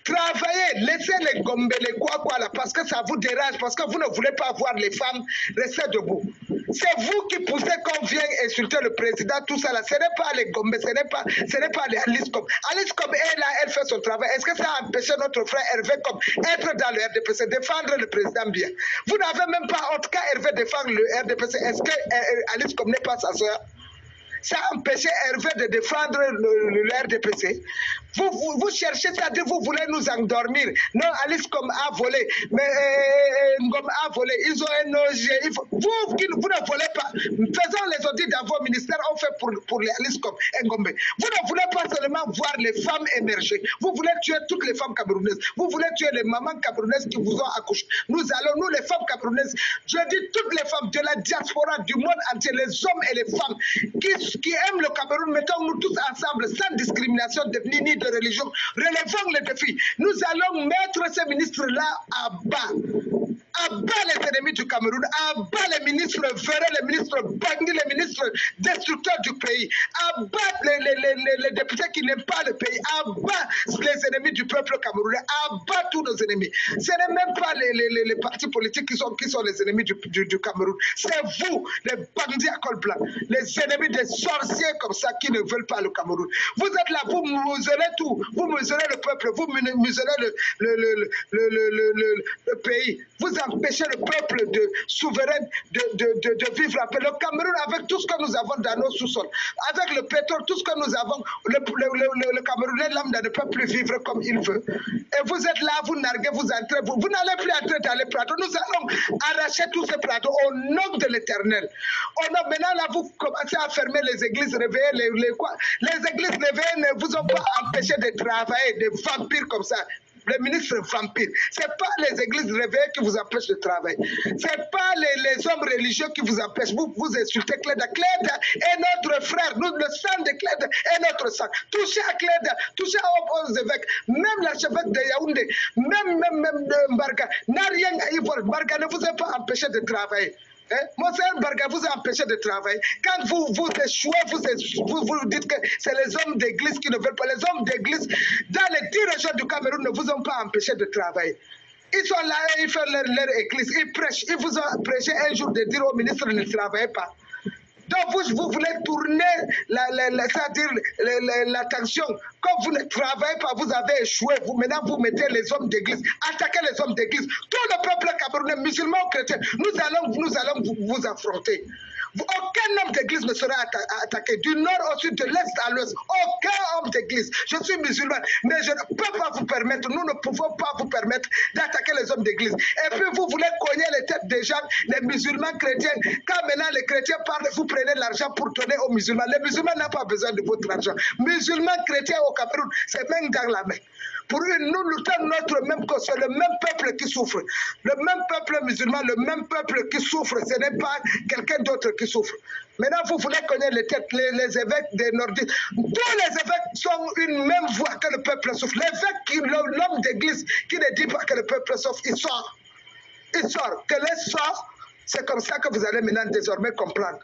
Travaillez, laissez les Gombe, les quoi là, parce que ça vous dérange, parce que vous ne voulez pas voir les femmes rester debout. C'est vous qui poussez qu'on vienne insulter le président, tout ça là. Ce n'est pas les Gombe, ce n'est pas les Alice Gomme. Alice Gomme est là, elle fait son travail. Est-ce que ça a empêché notre frère Hervé Gomme être dans le RDPC, défendre le président bien? Vous n'avez même pas, en tout cas, Hervé défendre le RDPC. Est-ce que Alice Gomme n'est pas sa soeur? Ça a empêché Hervé de défendre le RDPC. Vous cherchez, c'est-à-dire vous voulez nous endormir. Non, Alice comme a volé, mais Ngom a volé. Ils ont un OG. Vous ne volez pas. Faisons les audits dans vos ministères, on fait pour les Alice comme Ngombe. Vous ne voulez pas seulement voir les femmes émerger. Vous voulez tuer toutes les femmes camerounaises. Vous voulez tuer les mamans camerounaises qui vous ont accouché. Nous, les femmes camerounaises, je dis toutes les femmes de la diaspora, du monde entier, les hommes et les femmes qui aiment le Cameroun, mettons-nous tous ensemble, sans discrimination ni de religion, relevons les défis. Nous allons mettre ces ministres-là à bas. À bas les ennemis du Cameroun, à bas les ministres Verret, les ministres Bangui, les ministres destructeurs du pays, à bas les députés qui n'aiment pas le pays, à bas les ennemis du peuple camerounais, à bas tous nos ennemis. Ce n'est même pas les partis politiques qui sont les ennemis du Cameroun. C'est vous, les bandits à col blanc, les ennemis des sorciers comme ça qui ne veulent pas le Cameroun. Vous êtes là, vous muselez tout, vous muselez le peuple, vous muselez le pays. Vous empêchez le peuple souverain de vivre en paix. Le Cameroun, avec tout ce que nous avons dans nos sous-sols, avec le pétrole, tout ce que nous avons, le Camerounais lambda ne peut plus vivre comme il veut. Et vous êtes là, vous narguez, vous entrez, vous n'allez plus entrer dans les plateaux. Nous allons arracher tous ces plateaux au nom de l'Éternel. Maintenant, là, vous commencez à fermer les églises réveillées, les églises réveillées ne vous ont pas empêché de travailler, des vampires comme ça. Les ministres vampires, ce n'est pas les églises réveillées qui vous empêchent de travailler. Ce n'est pas les hommes religieux qui vous empêchent. Vous insultez Cléda. Cléda est notre frère. Nous, le sang de Cléda est notre sang. Touchez à Cléda, touchez aux évêques, même l'archevêque de Yaoundé, même de Mbarga, n'a rien à y voir. Mbarga ne vous a pas empêché de travailler. Monsieur Mbarga vous a empêché de travailler. Quand vous échouez, vous dites que c'est les hommes d'église qui ne veulent pas. Les hommes d'église, dans les 10 régions du Cameroun, ne vous ont pas empêché de travailler. Ils sont là, ils font leur église, ils prêchent. Ils vous ont prêché un jour de dire au ministre ne travaillez pas. Donc vous voulez tourner l'attention. Comme vous ne travaillez pas, vous avez échoué. Maintenant, vous mettez les hommes d'église. Attaquez les hommes d'église. Tout le peuple camerounais, musulmans ou chrétiens, nous allons vous affronter. Aucun homme d'église ne sera attaqué. Du nord au sud, de l'est à l'ouest. Aucun homme d'église. Je suis musulman, mais je ne peux pas vous permettre, nous ne pouvons pas vous permettre d'attaquer les hommes d'église. Et puis vous voulez cogner les têtes des gens, les musulmans chrétiens. Quand maintenant les chrétiens parlent, vous prenez l'argent pour donner aux musulmans. Les musulmans n'ont pas besoin de votre argent. Musulmans chrétiens au Cameroun, c'est même dans la main. Pour nous luttons notre même cause, c'est le même peuple qui souffre. Le même peuple musulman, le même peuple qui souffre, ce n'est pas quelqu'un d'autre qui souffre. Maintenant, vous voulez connaître les têtes, les évêques des Nordiques. Tous les évêques sont une même voix que le peuple souffre. L'évêque, l'homme d'église qui ne dit pas que le peuple souffre, il sort. Il sort. Que les sort, c'est comme ça que vous allez maintenant désormais comprendre.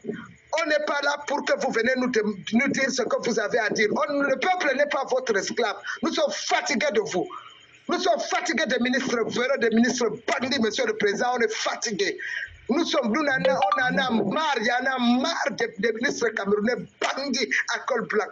On n'est pas là pour que vous venez nous dire ce que vous avez à dire. Le peuple n'est pas votre esclave. Nous sommes fatigués de vous. Nous sommes fatigués des ministres Verret, des ministres Bandi, monsieur le président. On est fatigués. On en a marre, il y en a marre des ministres camerounais Bandi à col blanc.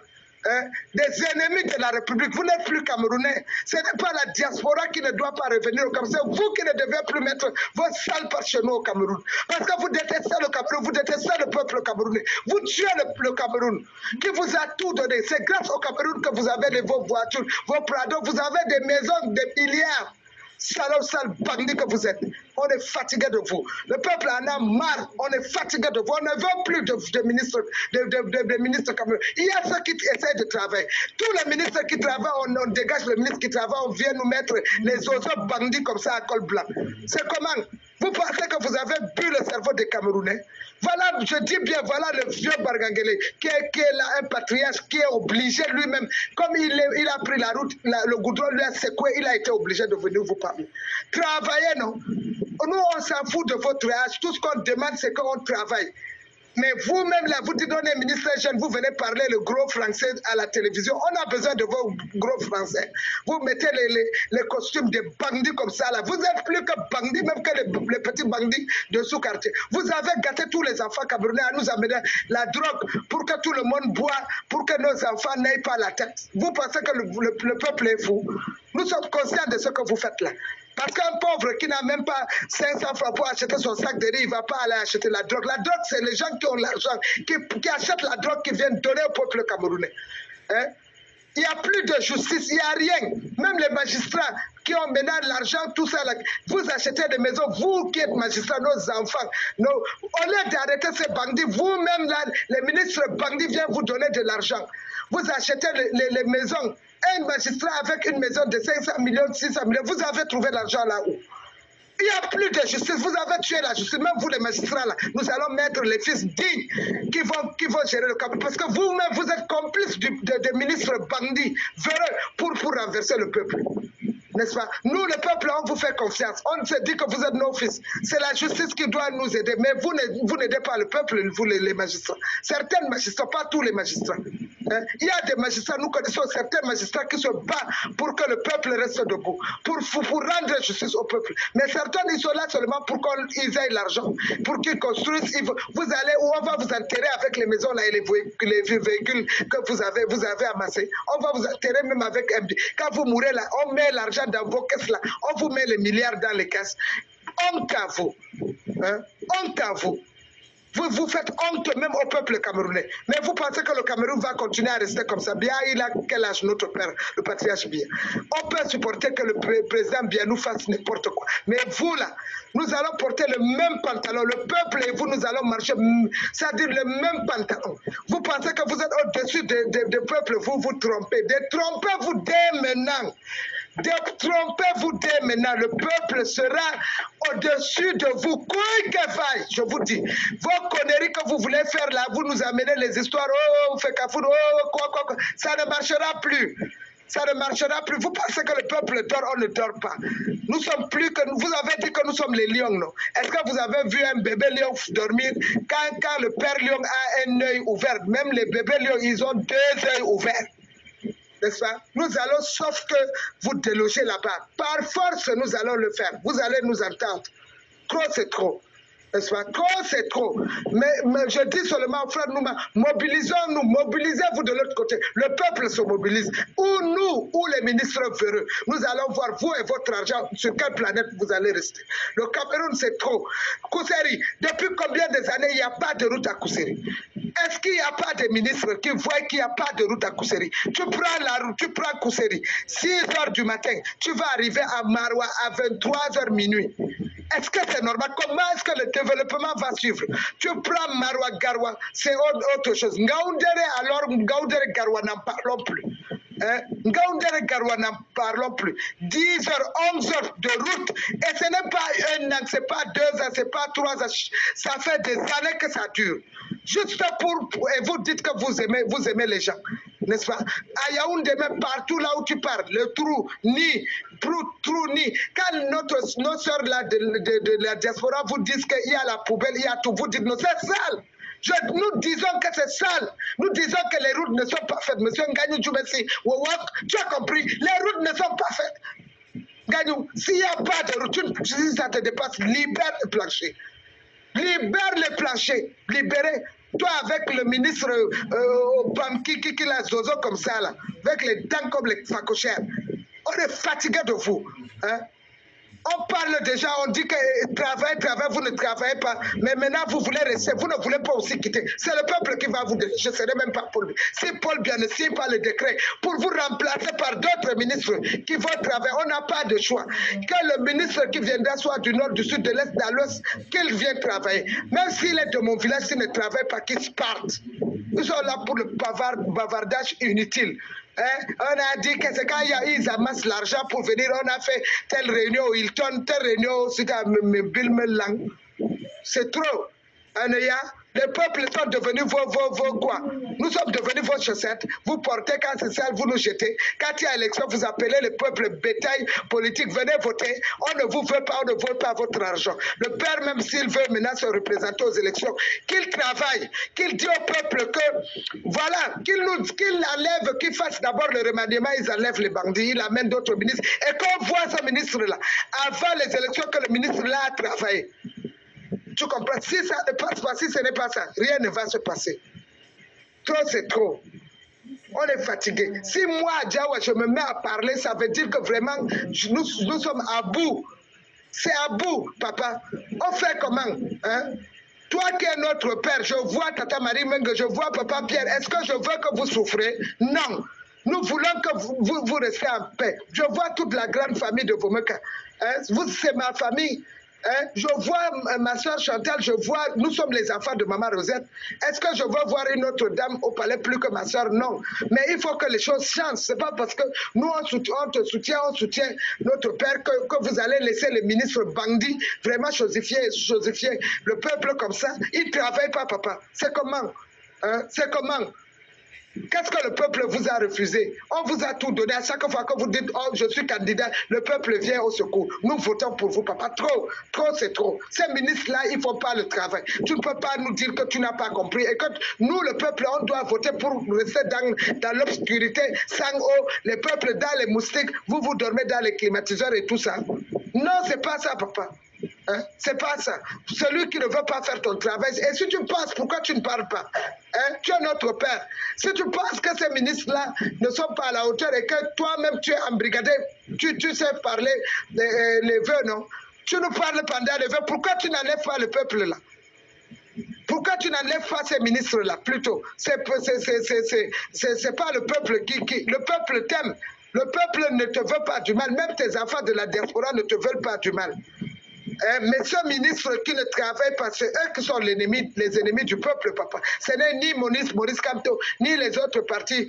Des ennemis de la République. Vous n'êtes plus camerounais. Ce n'est pas la diaspora qui ne doit pas revenir au Cameroun. C'est vous qui ne devez plus mettre vos sales par chez nous au Cameroun. Parce que vous détestez le Cameroun, vous détestez le peuple camerounais. Vous tuez le Cameroun qui vous a tout donné. C'est grâce au Cameroun que vous avez vos voitures, vos prados, vous avez des maisons de milliards. Sale bandit que vous êtes. On est fatigué de vous. Le peuple en a marre. On est fatigué de vous. On ne veut plus de ministres camerounais. Il y a ceux qui essaient de travailler. Tous les ministres qui travaillent, on dégage le ministre qui travaille, on vient nous mettre les autres bandits comme ça à col blanc. C'est comment? Vous pensez que vous avez bu le cerveau des Camerounais? Voilà, je dis bien, voilà le vieux Bargangele qui est là, un patriarche qui est obligé lui-même, comme il a pris la route, le goudron lui a secoué, il a été obligé de venir vous parler. Travaillez, non? Nous, on s'en fout de votre âge. Tout ce qu'on demande, c'est qu'on travaille. Mais vous-même, là, vous dites, on est ministre jeune, vous venez parler le gros français à la télévision. On a besoin de vos gros français. Vous mettez les costumes des bandits comme ça, là. Vous êtes plus que bandits, même que les petits bandits de sous-quartier. Vous avez gâté tous les enfants camerounais à nous amener la drogue pour que tout le monde boit, pour que nos enfants n'aient pas la tête. Vous pensez que le peuple est fou? Nous sommes conscients de ce que vous faites là. Parce qu'un pauvre qui n'a même pas 500 francs pour acheter son sac de riz, il ne va pas aller acheter la drogue. La drogue, c'est les gens qui ont l'argent, qui achètent la drogue, qui viennent donner au peuple camerounais. Hein? Il n'y a plus de justice, il n'y a rien. Même les magistrats qui ont maintenant l'argent, tout ça, là, vous achetez des maisons, vous qui êtes magistrats, nos enfants, au lieu d'arrêter ces bandits, vous-même, là, les ministres bandits viennent vous donner de l'argent. Vous achetez les maisons. Un magistrat avec une maison de 500 millions, 600 millions, vous avez trouvé l'argent là où? Il n'y a plus de justice, vous avez tué la justice, même vous les magistrats là, nous allons mettre les fils dignes qui vont gérer le Cameroun, parce que vous-même vous êtes complices des ministres bandits, véreux, pour renverser le peuple. N'est-ce pas? Nous, le peuple, on vous fait confiance. On se dit que vous êtes nos fils. C'est la justice qui doit nous aider. Mais vous n'aidez pas le peuple, vous les magistrats. Certains magistrats, pas tous les magistrats. Hein? Il y a des magistrats, nous connaissons certains magistrats qui se battent pour que le peuple reste debout, pour rendre justice au peuple. Mais certains, ils sont là seulement pour qu'ils aient l'argent, pour qu'ils construisent. Vous allez où on va vous enterrer avec les maisons là et les véhicules que vous avez amassés. On va vous enterrer même avec un... Quand vous mourrez là, on met l'argent dans vos caisses là, on vous met les milliards dans les caisses. Honte à vous. Hein? Honte à vous. Vous faites honte même au peuple camerounais. Mais vous pensez que le Cameroun va continuer à rester comme ça? Bien, il a quel âge notre père, le patriarche Bien? On peut supporter que le président Bien nous fasse n'importe quoi. Mais vous là, nous allons porter le même pantalon. Le peuple et vous, nous allons marcher, c'est-à-dire le même pantalon. Vous pensez que vous êtes au-dessus des peuples, vous vous trompez. Détrompez-vous dès maintenant. Détrompez-vous dès maintenant. Le peuple sera au-dessus de vous. Quoi que faille, je vous dis. Vos conneries que vous voulez faire là, vous nous amenez les histoires, oh, fait cafou, oh, quoi, ça ne marchera plus. Ça ne marchera plus. Vous pensez que le peuple dort, on ne dort pas. Nous sommes plus que... Vous avez dit que nous sommes les lions, non? Est-ce que vous avez vu un bébé lion dormir quand le père lion a un œil ouvert? Même les bébés lions, ils ont deux œils ouverts. N'est-ce pas? Nous allons, sauf que vous délogez là-bas. Par force, nous allons le faire. Vous allez nous entendre. Trop, c'est trop. N'est-ce pas? Trop, c'est trop. Mais je dis seulement, frère, mobilisons-nous, mobilisez-vous de l'autre côté. Le peuple se mobilise. Ou nous, ou les ministres véreux. Nous allons voir, vous et votre argent, sur quelle planète vous allez rester. Le Cameroun, c'est trop. Kousseri, depuis combien d'années il n'y a pas de route à Kousseri? Est-ce qu'il n'y a pas de ministres qui voient qu'il n'y a pas de route à Kousseri? Tu prends la route, tu prends Kousseri. 6 h du matin, tu vas arriver à Maroua à 23 h minuit. Est-ce que c'est normal? Comment est-ce que le développement va suivre? Tu prends Maroua Garwa, c'est autre chose. Ngaoundere, alors Ngaoundere Garwa, n'en parlons plus. Hein? Ngaoundere Garwa, n'en parlons plus. 10 h, 11 h de route. Et ce n'est pas un an, ce n'est pas 2 ans, ce n'est pas 3 ans. Ça fait des années que ça dure. Juste et vous dites que vous aimez les gens, n'est-ce pas? À Yaoundé, même partout là où tu parles, le trou, ni. Quand nos soeurs là de la diaspora vous disent qu'il y a la poubelle, il y a tout, vous dites non, c'est sale. Nous disons que c'est sale. Nous disons que les routes ne sont pas faites. Monsieur Nganyou Djoumessi, tu as compris, les routes ne sont pas faites. Nganyou, s'il n'y a pas de route, si ça te dépasse, libère le plancher. Libère les planchers, libérez. Toi avec le ministre Pamki qui la zozo comme ça, là, avec les dents comme les facochères. On est fatigué de vous. Hein? On parle déjà, on dit que travail, vous ne travaillez pas. Mais maintenant, vous voulez rester, vous ne voulez pas aussi quitter. C'est le peuple qui va vous dire. Je ne serai même pas pour lui. Si Paul Biya ne signe pas le décret pour vous remplacer par d'autres ministres qui vont travailler, on n'a pas de choix. Que le ministre qui viendra soit du nord, du sud, de l'est, de l'ouest, qu'il vienne travailler. Même s'il est de mon village, s'il ne travaille pas, qu'il se parte. Ils sont là pour le bavardage inutile. Hein? On a dit que c'est quand ils amassent l'argent pour venir, on a fait telle réunion au Hilton, telle réunion au Bill Melang. C'est trop. Les peuples sont devenus vos quoi? Nous sommes devenus vos chaussettes. Vous portez quand c'est sale, vous nous jetez. Quand il y a élection, vous appelez le peuple bétail politique. Venez voter. On ne vous veut pas, on ne veut pas votre argent. Le père, même s'il veut maintenant se représenter aux élections, qu'il travaille, qu'il dise au peuple que, voilà, qu'il enlève, qu'il fasse d'abord le remaniement, ils enlèvent les bandits, ils amènent d'autres ministres. Et qu'on voit ce ministre-là, avant les élections, que le ministre-là a travaillé. Tu comprends? Si ça ne passe pas, si ce n'est pas ça, rien ne va se passer. Trop, c'est trop. On est fatigué. Si moi, à Djawa, je me mets à parler, ça veut dire que vraiment, nous sommes à bout. C'est à bout, papa. On fait comment, hein? Toi qui es notre père, je vois Tata Marie Mengue, je vois Papa Pierre. Est-ce que je veux que vous souffrez? Non. Nous voulons que vous restiez en paix. Je vois toute la grande famille de Vomeka. Hein? Vous, c'est ma famille. Hein? Je vois ma soeur Chantal, nous sommes les enfants de Maman Rosette. Est-ce que je veux voir une autre dame au palais plus que ma soeur? Non. Mais il faut que les choses changent. Ce n'est pas parce que nous, on te soutient, on soutient notre père que vous allez laisser les ministres bandits vraiment chosifier le peuple comme ça. Ils ne travaillent pas, papa. C'est comment? Hein? C'est comment? Qu'est-ce que le peuple vous a refusé? On vous a tout donné. À chaque fois que vous dites « Oh, je suis candidat », le peuple vient au secours. Nous votons pour vous, papa. Trop, c'est trop. Ces ministres-là, ils ne font pas le travail. Tu ne peux pas nous dire que tu n'as pas compris. Et que nous, le peuple, on doit voter pour rester dans l'obscurité, sans eau. Les peuples dans les moustiques, vous dormez dans les climatiseurs et tout ça. Non, ce n'est pas ça, papa. Hein? C'est pas ça. Celui qui ne veut pas faire ton travail. Et si tu penses, pourquoi tu ne parles pas? Hein? Tu es notre père. Si tu penses que ces ministres-là ne sont pas à la hauteur et que toi-même tu es embrigadé, tu sais parler les vœux, non? Tu nous parles pendant les vœux. Pourquoi tu n'enlèves pas le peuple là? Pourquoi tu n'enlèves pas ces ministres-là plutôt? C'est pas le peuple qui... Le peuple t'aime. Le peuple ne te veut pas du mal. Même tes enfants de la diaspora ne te veulent pas du mal. Mais ce ministre qui ne travaille pas, c'est eux qui sont les ennemis du peuple, papa. Ce n'est ni Maurice Kamto, ni les autres partis.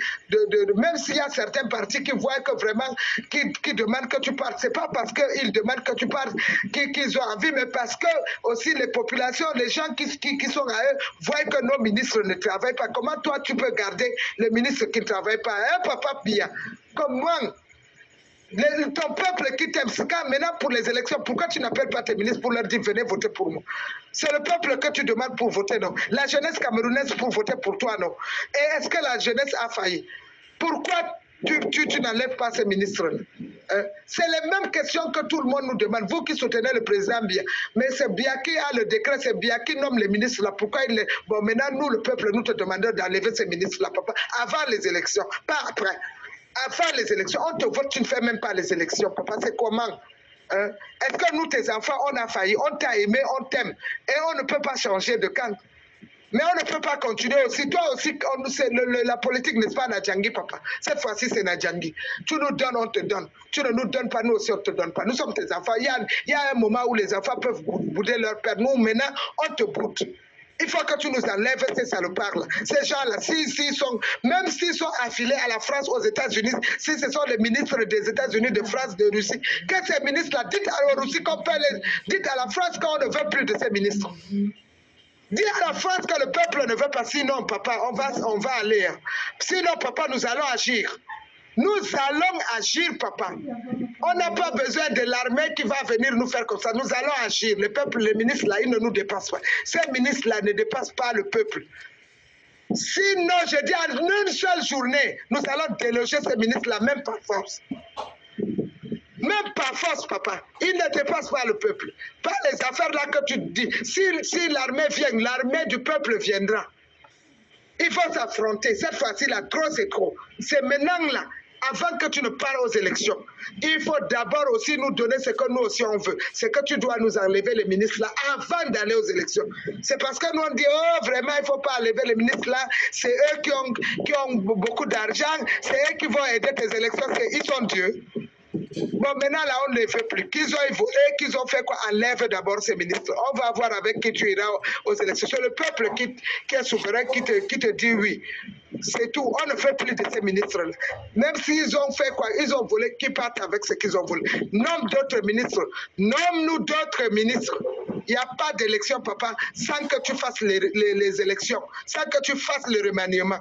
Même s'il y a certains partis qui voient que vraiment, qui demandent que tu partes, ce n'est pas parce qu'ils demandent que tu partes qu'ils ont envie, mais parce que aussi les populations, les gens qui sont à eux, voient que nos ministres ne travaillent pas. Comment toi tu peux garder les ministres qui ne travaillent pas? Hein, papa Pia? Comment? Ton peuple qui t'aime, maintenant pour les élections, pourquoi tu n'appelles pas tes ministres pour leur dire venez voter pour nous? C'est le peuple que tu demandes pour voter, non? La jeunesse camerounaise pour voter pour toi, non? Et est-ce que la jeunesse a failli? Pourquoi tu n'enlèves pas ces ministres-là? C'est les mêmes questions que tout le monde nous demande. Vous qui soutenez le président Biya, mais c'est Biya qui a le décret, c'est Biya qui nomme les ministres là. Pourquoi il les... Bon, maintenant, nous, le peuple, nous te demandons d'enlever ces ministres-là, papa, avant les élections, pas après. Avant les élections, on te vote, tu ne fais même pas les élections, papa, c'est comment? Hein? Est-ce que nous, tes enfants, on a failli, on t'a aimé, on t'aime, et on ne peut pas changer de camp? Mais on ne peut pas continuer aussi. Toi aussi, la politique, n'est-ce pas, Nadjangi, papa? Cette fois-ci, c'est Nadjangi. Tu nous donnes, on te donne. Tu ne nous donnes pas, nous aussi, on ne te donne pas. Nous sommes tes enfants. Il y a un moment où les enfants peuvent bouder leur père. Nous, maintenant, on te boude. Il faut que tu nous enlèves ces salopards-là. Ces gens-là, même s'ils sont affiliés à la France, aux États-Unis, si ce sont les ministres des États-Unis, de France, de Russie, que ces ministres-là, dites à la Russie qu'on peut dites à la France qu'on ne veut plus de ces ministres. Dites à la France que le peuple ne veut pas, sinon, papa, on va aller. Sinon, papa, nous allons agir. Nous allons agir, papa. On n'a pas besoin de l'armée qui va venir nous faire comme ça. Nous allons agir. Le peuple, les ministres là, ils ne nous dépassent pas. Ces ministres-là ne dépassent pas le peuple. Sinon, je dis, en une seule journée, nous allons déloger ces ministres-là, même par force. Même par force, papa. Ils ne dépassent pas le peuple. Pas les affaires là que tu dis. Si l'armée vient, l'armée du peuple viendra. Il faut s'affronter. Cette fois-ci, là, trop c'est trop. C'est maintenant là. Avant que tu ne parles aux élections, il faut d'abord aussi nous donner ce que nous aussi on veut. C'est que tu dois nous enlever les ministres là avant d'aller aux élections. C'est parce que nous on dit, oh vraiment il ne faut pas enlever les ministres là, c'est eux qui ont beaucoup d'argent, c'est eux qui vont aider tes élections, ils sont Dieu. Bon, maintenant, là, on ne les fait plus. Qu'ils ont volé, qu'ils ont fait quoi? Enlève d'abord ces ministres. On va voir avec qui tu iras aux élections. C'est le peuple qui est souverain qui te dit oui. C'est tout. On ne fait plus de ces ministres-là. Même s'ils ont fait quoi? Ils ont volé, qui partent avec ce qu'ils ont volé. Nomme d'autres ministres. Nomme-nous d'autres ministres. Il n'y a pas d'élection, papa, sans que tu fasses les élections, sans que tu fasses le remaniement.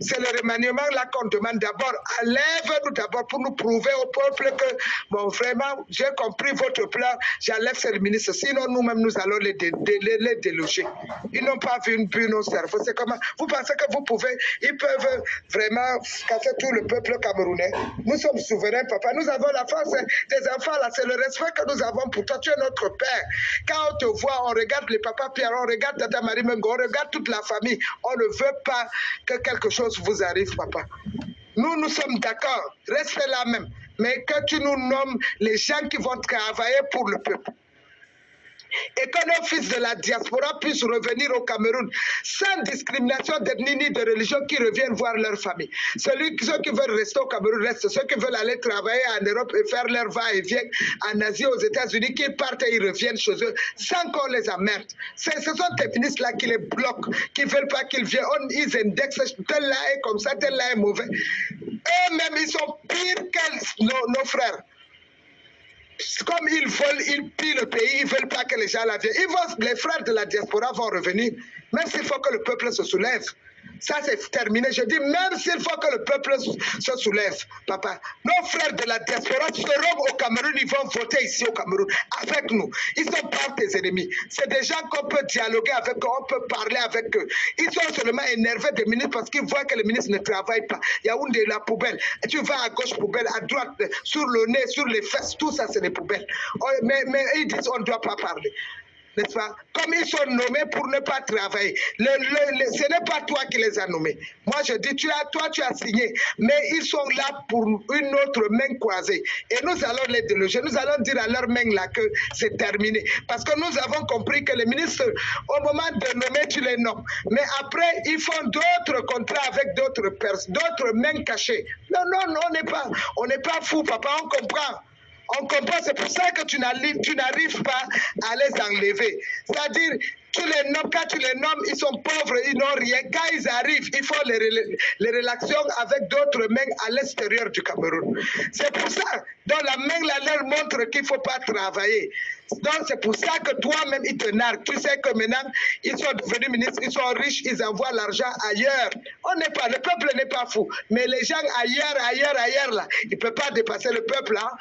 C'est le remaniement là qu'on demande d'abord. Enlève-nous d'abord pour nous prouver au peuple que, bon, vraiment, j'ai compris votre plan, j'enlève ces ministres. Sinon, nous-mêmes, nous allons les déloger. Ils n'ont pas vu nos cerveaux. C'est comment? Vous pensez que vous pouvez, ils peuvent vraiment casser tout le peuple camerounais. Nous sommes souverains, papa. Nous avons la force des enfants là. C'est le respect que nous avons pour toi. Tu es notre père. Quand on te voit, on regarde les papas Pierre, on regarde Tata Marie Mengo, on regarde toute la famille. On ne veut pas que quelque chose chose vous arrive, papa. Nous sommes d'accord, restez là même. Mais que tu nous nommes les gens qui vont travailler pour le peuple. Et que nos fils de la diaspora puissent revenir au Cameroun sans discrimination d'ethnie ni de religion, qui reviennent voir leur famille. Ceux qui veulent rester au Cameroun restent. Ceux qui veulent aller travailler en Europe et faire leur va-et-vient en Asie, aux États-Unis, qu'ils partent et ils reviennent chez eux sans qu'on les emmerde. Ce sont des ministres-là qui les bloquent, qui ne veulent pas qu'ils viennent. Ils indexent, tel là est comme ça, tel là est mauvais. Eux-mêmes, ils sont pires que nos frères. Comme ils veulent, ils pillent le pays, ils ne veulent pas que les gens la viennent. Les frères de la diaspora vont revenir, même s'il faut que le peuple se soulève. Ça, c'est terminé. Je dis, même s'il faut que le peuple se soulève, papa, nos frères de la diaspora seront au Cameroun, ils vont voter ici au Cameroun, avec nous. Ils ne sont pas tes ennemis. C'est des gens qu'on peut dialoguer avec eux, on peut parler avec eux. Ils sont seulement énervés des ministres parce qu'ils voient que les ministres ne travaillent pas. Il y a une de la poubelle. Et tu vas à gauche, poubelle, à droite, sur le nez, sur les fesses, tout ça, c'est des poubelles. Mais ils disent, on ne doit pas parler. N'est-ce pas? Comme ils sont nommés pour ne pas travailler. Ce n'est pas toi qui les as nommés. Moi, je dis, toi, tu as signé. Mais ils sont là pour une autre main croisée. Et nous allons les déloger. Nous allons dire à leur main là que c'est terminé. Parce que nous avons compris que les ministres, au moment de nommer, tu les nommes. Mais après, ils font d'autres contrats avec d'autres personnes, d'autres mains cachées. Non, on n'est pas fou, papa, on comprend. On comprend, c'est pour ça que tu n'arrives pas à les enlever. C'est-à-dire, quand tu les nommes, ils sont pauvres, ils n'ont rien. Quand ils arrivent, il faut les relations avec d'autres mains à l'extérieur du Cameroun. C'est pour ça, donc la main là leur montre qu'il ne faut pas travailler. Donc c'est pour ça que toi-même, ils te narguent. Tu sais que maintenant, ils sont devenus ministres, ils sont riches, ils envoient l'argent ailleurs. Le peuple n'est pas fou. Mais les gens ailleurs, là, ils ne peuvent pas dépasser le peuple. Hein.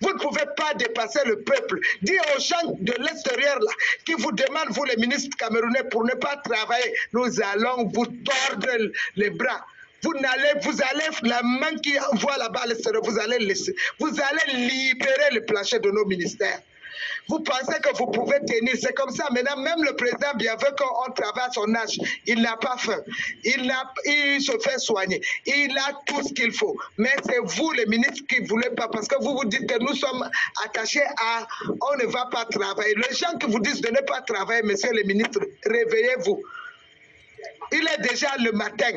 Vous ne pouvez pas dépasser le peuple. Dis aux gens de l'extérieur, là, qui vous demandent, vous les ministres camerounais, pour ne pas travailler, nous allons vous tordre les bras. Vous allez, la main qui envoie là-bas à l'extérieur, vous allez libérer le plancher de nos ministères. Vous pensez que vous pouvez tenir, c'est comme ça. Maintenant, même le président, bien veut qu'on travaille à son âge, il n'a pas faim. Il se fait soigner. Il a tout ce qu'il faut. Mais c'est vous, les ministres, qui ne voulez pas, parce que vous vous dites que nous sommes attachés à on ne va pas travailler. Les gens qui vous disent de ne pas travailler, messieurs les ministres, réveillez-vous. Il est déjà le matin.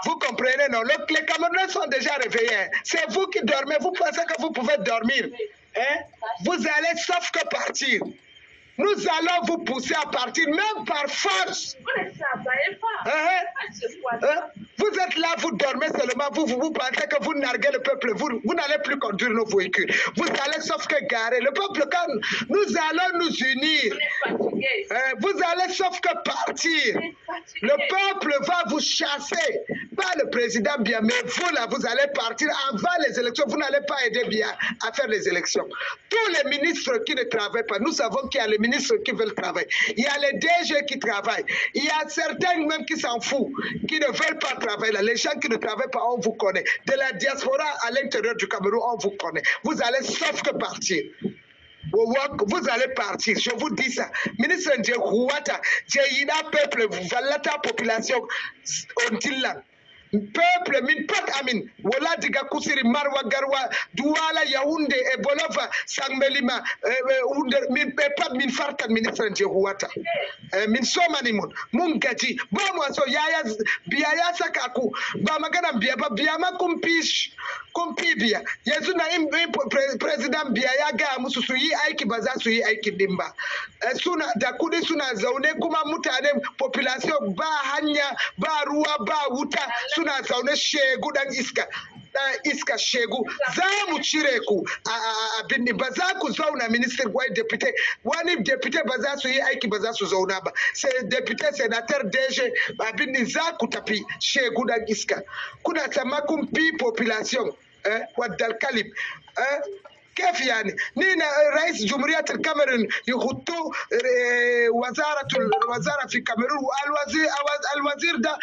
Vous comprenez, non? Les Camerounais sont déjà réveillés. C'est vous qui dormez. Vous pensez que vous pouvez dormir. Hein? Vous allez sauf que partir. Nous allons vous pousser à partir, même par force. Vous ne travaillez pas. Vous êtes là, vous dormez seulement, vous pensez que vous narguez le peuple, vous n'allez plus conduire nos véhicules. Vous allez sauf que garer. Le peuple, quand nous allons nous unir, vous allez sauf que partir. Le peuple va vous chasser. Pas le président bien, mais vous là, vous allez partir avant les élections. Vous n'allez pas aider bien à faire les élections. Tous les ministres qui ne travaillent pas, nous savons qu'il y a les ministres qui veulent travailler. Il y a les DG qui travaillent. Il y a certains même qui s'en foutent, qui ne veulent pas travailler. Là. Les gens qui ne travaillent pas, on vous connaît. De la diaspora à l'intérieur du Cameroun, on vous connaît. Vous allez sauf que partir. Vous allez partir, je vous dis ça. Ministre Ndjehouata, Djehina peuple, valata population, on dit là. Peuple min pat amin wala diga kusiri marwa garwa duwala yaounde e bolova sangmelima min pat min fartan ministre Ndjehouata min somani mun gaji ba mo so yaya biya sakaku ba magana biya ba biya ma kumpi biya yanzu na president biya ya ga musu su yi aiki ba za su yi aiki din ba suna da kudi suna zaune kuma mutane population ba hanya ba ruwa ba wuta suna zaune shegu dan iska shegu za mu cire ku abin ba za ku zauna minister wai deputy wani deputy ba za su yi aiki ba za su zauna ba sai deputy senator DG abin za ku tafi shegu dan iska kuna tsamakun population wadal kalib كيف يعني؟ نينا رئيس جمهورية الكاميرون يخطوا وزارة في الكاميرون والوزير ده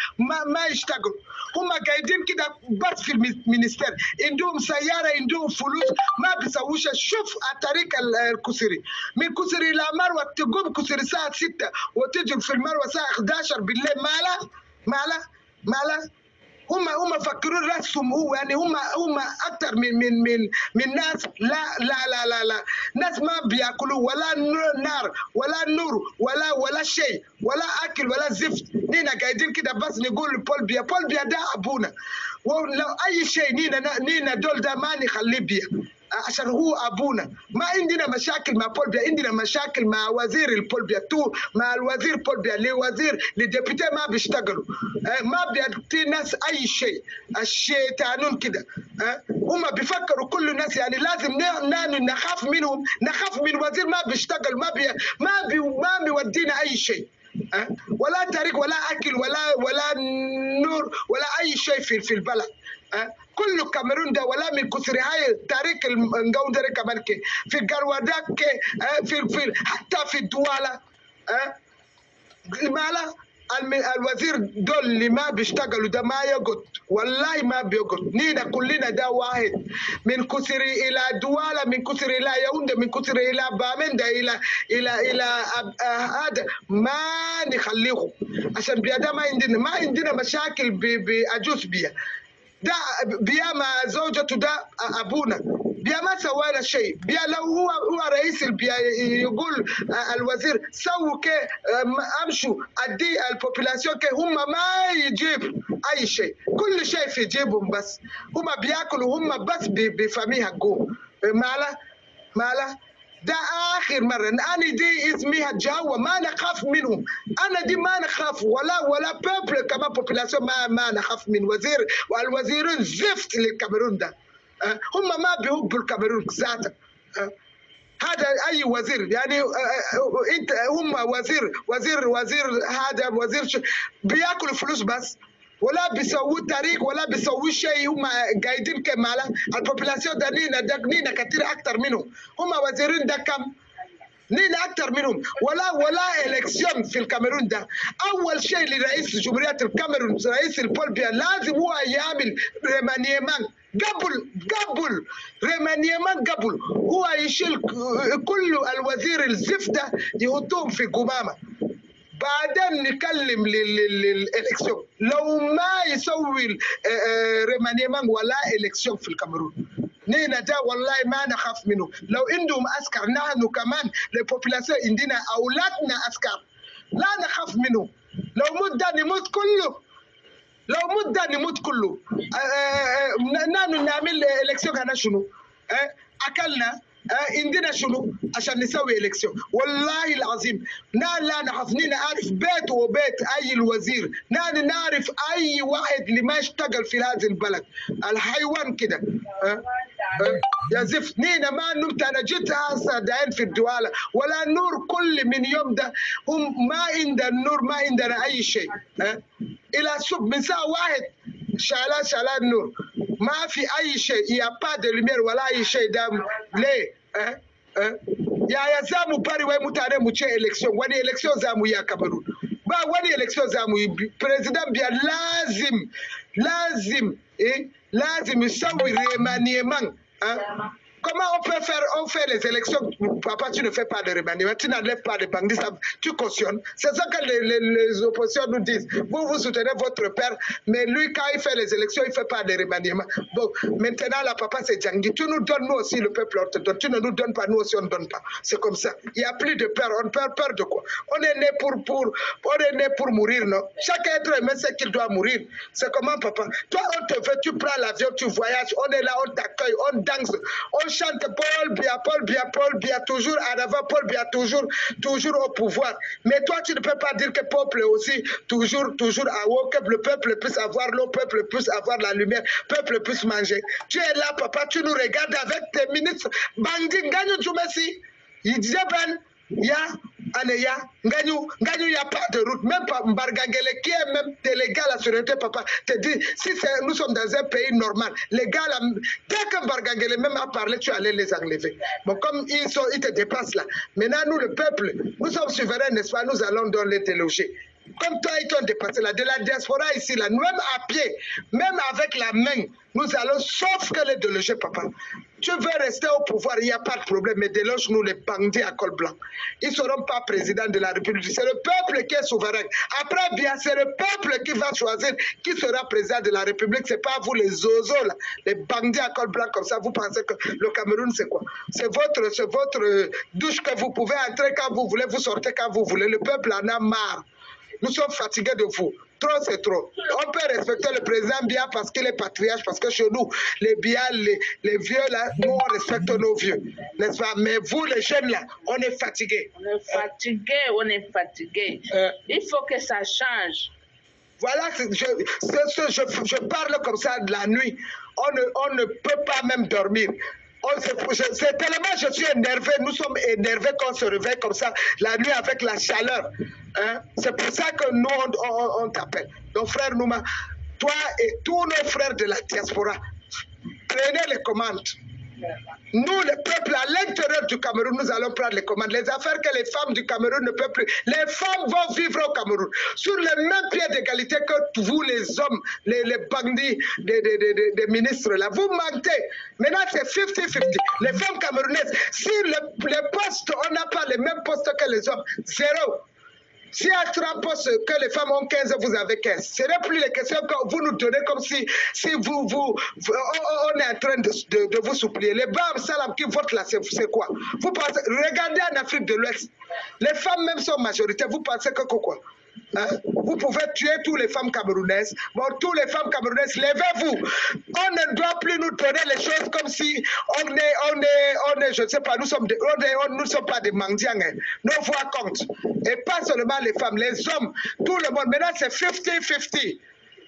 ما يشتغل هم قاعدين كده بس في المينستير عندهم سيارة عندهم فلوس ما بيسووش شوف طريق الكسري من كسري إلى مروة تقوم كسري الساعة 6 وتجي في المروة الساعة 11 بالليل مالا هم فكروا راسهم هو يعني هم اكثر من ناس. لا لا لا لا لا، ناس ما بياكلوا ولا نار ولا نور ولا شيء ولا اكل ولا زفت. نينا قاعدين كده بس نقول بول بيا ده ابونا، ولو اي شيء نينا دول ده ما نخليه بيا عشان هو ابونا. ما عندنا مشاكل مع بول بيا، عندنا مشاكل مع وزير البول بيا تو، مع الوزير بول بيا لوزير للديبيتي ما بيشتغلوا، ما بيعطي ناس اي شيء. الشيطانون كده هم بيفكروا كل الناس يعني لازم نخاف منهم، نخاف من وزير ما بيشتغل، ما بيودينا اي شيء، ولا طريق ولا اكل ولا نور ولا اي شيء في البلد. كل الكاميرون ده ولا من كثر هاي تاريخ النجاوندري كمان كي في الجروادك في حتى في الدوالة مالا الوزير دول اللي ما بيشتغلوا ده ما يقعد، والله ما بيقعد. نينا كلنا ده واحد، من كثر الى دواله، من كثر الى ياوندي، من كثر الى بامندا، الى هذا ما نخليهم عشان بيا ما عندنا مشاكل باجوز بيا ده. بيا مع زوجته ده ابونا، بيا ما سوى شيء. بيا لو هو رئيس البيا يقول الوزير سووا كي امشوا ادي البوبولاسيون كي، هم ما يجيب اي شيء، كل شيء في جيبهم بس. هم بياكلوا هم بس بفميها جو مالا ده اخر مره. انا دي اسمها جهوه ما نخاف منهم، انا دي ما نخاف ولا بيبل كمان بوبولاسيون ما نخاف من وزير، والوزيرين زفت للكاميرون ده. هم ما بيحبوا الكاميرون ذاته. هذا اي وزير يعني انت هم وزير هذا وزير بياكلوا فلوس بس، ولا بيسووا طريق ولا بيسووا شيء. هم قاعدين كمالا البوبولاسيون ده نينا كثير اكثر منهم. هم وزيرين ده كم نينا اكثر منهم. ولا الكسيون في الكاميرون ده. اول شيء لرئيس جمهوريه الكاميرون رئيس البول بيا لازم هو يعمل ريمانيمان قبل ريمانيمان قبل هو يشيل كل الوزير الزفت ده يحطهم في قمامه، بعدين نكلم للإلكسيون. لو ما يسوي ريمانيمان ولا إلكسيون في الكاميرون نينا ده والله ما نخاف منه. لو عندهم عسكر نحن كمان البوبولاسيون عندنا أولادنا عسكر لا نخاف منه. لو مدة نموت كله، لو مدة نموت كله. نحن نعمل إلكسيون هنا شنو؟ أكلنا عندنا شنو عشان نسوي إلكسيون؟ والله العظيم لا نخاف. نعرف بيت وبيت أي الوزير، نعرف أي واحد اللي ما اشتغل في هذا البلد. الحيوان كده يا زفت. نينا ما نمت، أنا جيت هسه داين في الدوالة ولا نور. كل من يوم ده هم ما عندنا النور، ما عندنا أي شيء. إلى الصبح من ساعة واحد شالا النور، ما في أي شيء. يا با دي لومير ولا أي شيء ده ليه؟ يا زامو باري وي متانه مو تشي إلكسيون. وني إلكسيون زامو يا كاميرون با وني إلكسيون زامو بريزيدنت بيا لازم يسوي ريمانيمان. Comment on fait les élections? Papa, tu ne fais pas de remaniement, tu n'enlèves pas de bandits, tu cautionnes. C'est ça que les oppositions nous disent. Vous soutenez votre père, mais lui, quand il fait les élections, il ne fait pas de remaniement. Bon, maintenant, là, papa, c'est Djangui. Tu nous donnes, nous aussi, le peuple orthodoxe. Tu ne nous donnes pas, nous aussi, on ne donne pas. C'est comme ça. Il n'y a plus de peur. On perd peur de quoi? On est né pour mourir, non? Chaque être humain sait qu'il doit mourir. C'est comment, papa? Toi, on te veut, tu prends l'avion, tu voyages, on est là, on t'accueille, on danse, on chante Paul Biya, toujours en avant, Paul Biya, toujours au pouvoir. Mais toi, tu ne peux pas dire que le peuple est aussi toujours à haut, que le peuple puisse avoir l'eau, le peuple puisse avoir la lumière, le peuple puisse manger. Tu es là, papa, tu nous regardes avec tes ministres. Bandi, Nganyu Djoumessi, il disait ben, ya, Aneya, Nganyu, il n'y a pas de route, même pas Mbargangele, qui est même délégué à la sûreté, papa, te dit, si nous sommes dans un pays normal, les gars, là, dès que Mbargangele même a parlé, tu allais les enlever. Bon, comme ils te dépassent là, maintenant, nous, le peuple, nous sommes souverains, n'est-ce pas, nous allons donc les déloger. Comme toi, ils t'ont dépassé là, de la diaspora ici, là, même à pied, même avec la main, nous allons, sauf que les déloger, papa. Tu veux rester au pouvoir, il n'y a pas de problème, mais déloge-nous les bandits à col blanc. Ils ne seront pas présidents de la République. C'est le peuple qui est souverain. Après, bien, c'est le peuple qui va choisir qui sera président de la République. Ce n'est pas vous, les zozos, là, les bandits à col blanc comme ça. Vous pensez que le Cameroun, c'est quoi? C'est votre douche que vous pouvez entrer quand vous voulez, vous sortez quand vous voulez. Le peuple en a marre. Nous sommes fatigués de vous. Trop, c'est trop. On peut respecter le président Biya parce qu'il est patriarche, parce que chez nous, les Biya, les vieux, là, nous, on respecte nos vieux. N'est-ce pas? Mais vous, les jeunes, là, on est fatigués. On est fatigués, on est fatigués. Il faut que ça change. Voilà, je parle comme ça de la nuit. On ne peut pas même dormir. C'est tellement je suis énervé, nous sommes énervés qu'on se réveille comme ça la nuit avec la chaleur. Hein? C'est pour ça que nous, on t'appelle. Donc frère Nouma, toi et tous nos frères de la diaspora, prenez les commandes. Nous, le peuple à l'intérieur du Cameroun, nous allons prendre les commandes. Les affaires que les femmes du Cameroun ne peuvent plus. Les femmes vont vivre au Cameroun sur le même pied d'égalité que vous, les hommes, les bandits des ministres là. Vous mentez. Maintenant, c'est 50-50. Les femmes camerounaises, si les postes, on n'a pas les mêmes postes que les hommes, zéro. S'il y a 3 postes que les femmes ont 15, vous avez 15. Ce n'est plus les questions que vous nous donnez comme si on est en train de vous supplier. Les Bam Salam qui votent là, c'est quoi? Vous pensez, regardez en Afrique de l'Ouest, les femmes même sont majoritaires. Vous pensez que quoi? Hein? Vous pouvez tuer toutes les femmes camerounaises. Bon, toutes les femmes camerounaises, levez-vous. On ne doit plus nous donner les choses comme si on est, je ne sais pas, nous ne sommes pas des mendiants. Hein. Nos voix comptent. Et pas seulement les femmes, les hommes, tout le monde. Maintenant, c'est 50-50.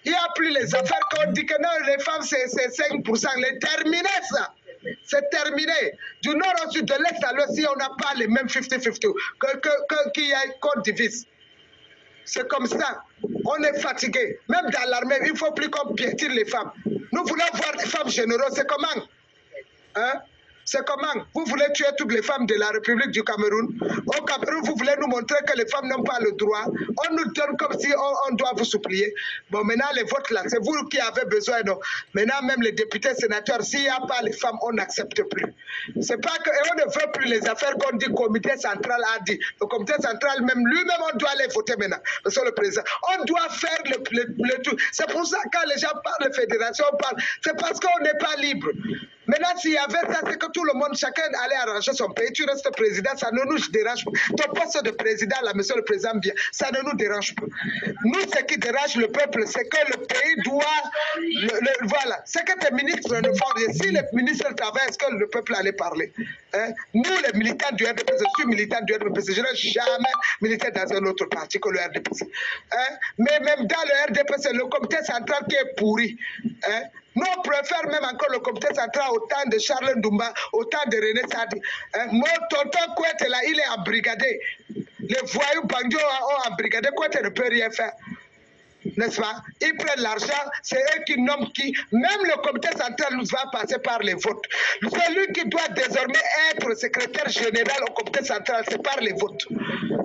Il n'y a plus les affaires qu'on dit que non, les femmes, c'est 5%. C'est terminé, ça. C'est terminé. Du nord au sud, de l'est à l'ouest, si on n'a pas les mêmes 50-50, qu'on divise. C'est comme ça. On est fatigué. Même dans l'armée, il ne faut plus qu'on piétine les femmes. Nous voulons voir des femmes généreuses. C'est comment? Hein? C'est comment? Vous voulez tuer toutes les femmes de la République du Cameroun. Au Cameroun, vous voulez nous montrer que les femmes n'ont pas le droit. On nous donne comme si on doit vous supplier. Bon, maintenant, les votes là, c'est vous qui avez besoin. Non. Maintenant, même les députés, sénateurs, s'il n'y a pas les femmes, on n'accepte plus. C'est pas que, et on ne veut plus les affaires qu'on dit, comité central a dit. Le comité central, même lui-même, on doit les voter maintenant. Monsieur le président, on doit faire le tout. C'est pour ça que quand les gens parlent de fédération, c'est parce qu'on n'est pas libre. Maintenant, s'il y avait ça, c'est que tout le monde, chacun allait arranger son pays. Tu restes président, ça ne nous dérange pas. Ton poste de président, là, monsieur le président, bien, ça ne nous dérange pas. Nous, ce qui dérange le peuple, c'est que le pays doit... voilà. C'est que tes ministres ne font rien. Si les ministres travaillent, est-ce que le peuple allait parler? Hein? Nous, les militants du RDPC, je suis militant du RDPC, je n'ai jamais milité dans un autre parti que le RDPC. Hein? Mais même dans le RDPC, le comité central qui est pourri, hein? Nous, on préfère même encore le comité central au temps de Charles Ndoumba, au temps de René Sadi. Hein? Mon tonton Kouette, là, il est embrigadé. Les voyous Bangio ont embrigadé. Kouette ne peut rien faire. N'est-ce pas? Ils prennent l'argent, c'est eux qui nomment qui. Même le comité central va passer par les votes. Celui qui doit désormais être secrétaire général au comité central, c'est par les votes.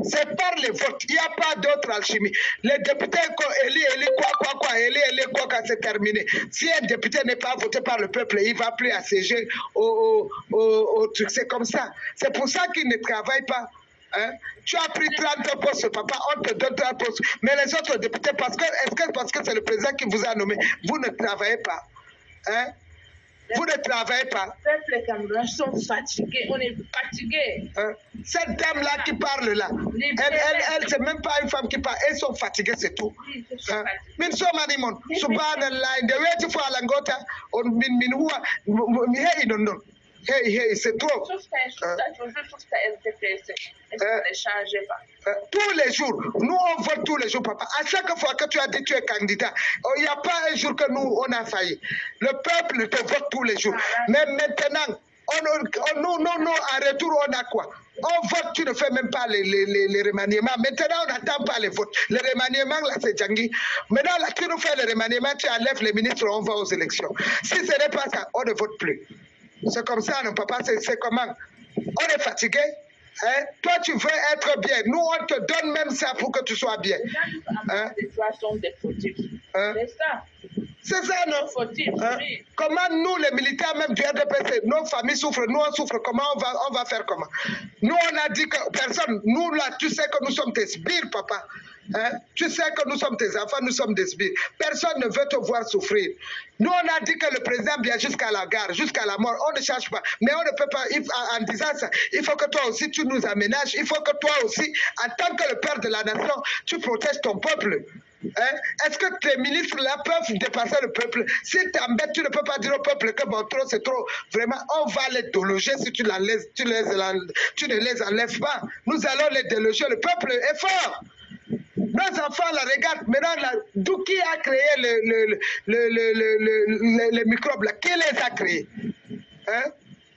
C'est par les votes. Il n'y a pas d'autre alchimie. Les députés, quoi, c'est terminé. Si un député n'est pas voté par le peuple, il ne va plus assiéger au truc. C'est comme ça. C'est pour ça qu'il ne travaille pas. Hein? Tu as pris 30 postes, papa, on te donne 30 postes. Mais les autres députés, parce que c'est le président qui vous a nommé, vous ne travaillez pas. Hein? Vous ne travaillez pas. Les Camerounais sont fatigués, on est fatigués. Hein? Cette dame-là qui parle là, elle c'est même pas une femme qui parle, elles sont fatiguées, c'est tout. Hein? Min so mani mon, subhanallah, de weti fo alangota, on min huwa, hey non. Hey, c'est trop. Tous les jours, nous on vote tous les jours, papa. À chaque fois que tu as dit que tu es candidat, il n'y a pas un jour que nous on a failli. Le peuple te vote tous les jours. Mais maintenant, nous, en retour, on a quoi? On vote, tu ne fais même pas les remaniements. Maintenant, on n'attend pas les votes. Les remaniements, là, c'est Djangui. Maintenant, là, tu nous fais les remaniements, tu enlèves les ministres, on va aux élections. Si ce n'est pas ça, on ne vote plus. C'est comme ça, non, papa, c'est comment? On est fatigué. Hein? Toi, tu veux être bien. Nous, on te donne même ça pour que tu sois bien. Les gens qui sont sont des fautifs. C'est ça. C'est ça, non? Oui. Comment nous, les militaires même du RDPC, nos familles souffrent, nous on souffre, comment on va faire comment? Nous, on a dit que personne, nous là, tu sais que nous sommes tes sbires, papa. Hein? Tu sais que nous sommes tes enfants, nous sommes des sbires. Personne ne veut te voir souffrir. Nous, on a dit que le président vient jusqu'à la gare, jusqu'à la mort. On ne cherche pas. Mais on ne peut pas, en disant ça, il faut que toi aussi, tu nous aménages. Il faut que toi aussi, en tant que le père de la nation, tu protèges ton peuple. Hein? Est-ce que tes ministres là peuvent dépasser le peuple? Si t'embêtes, tu ne peux pas dire au peuple que bon, trop c'est trop. Vraiment, on va les déloger si tu ne les enlèves pas. Nous allons les déloger. Le peuple est fort. Nos enfants la regardent. Maintenant, d'où qui a créé les microbes là? Qui les a créés? Hein?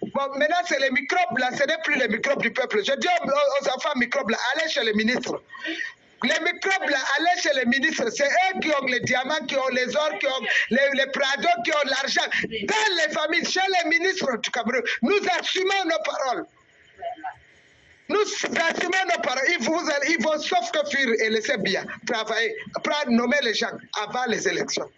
Bon, maintenant, c'est les microbes là, ce n'est plus les microbes du peuple. Je dis aux enfants microbes là, allez chez les ministres. Les microbes là, allez chez les ministres, c'est eux qui ont les diamants, qui ont les ors, qui ont les prados, qui ont l'argent. Dans les familles, chez les ministres du Cameroun, nous assumons nos paroles. Nous assumons nos paroles. Ils vont sauf que fuir et laisser bien travailler, nommer les gens avant les élections.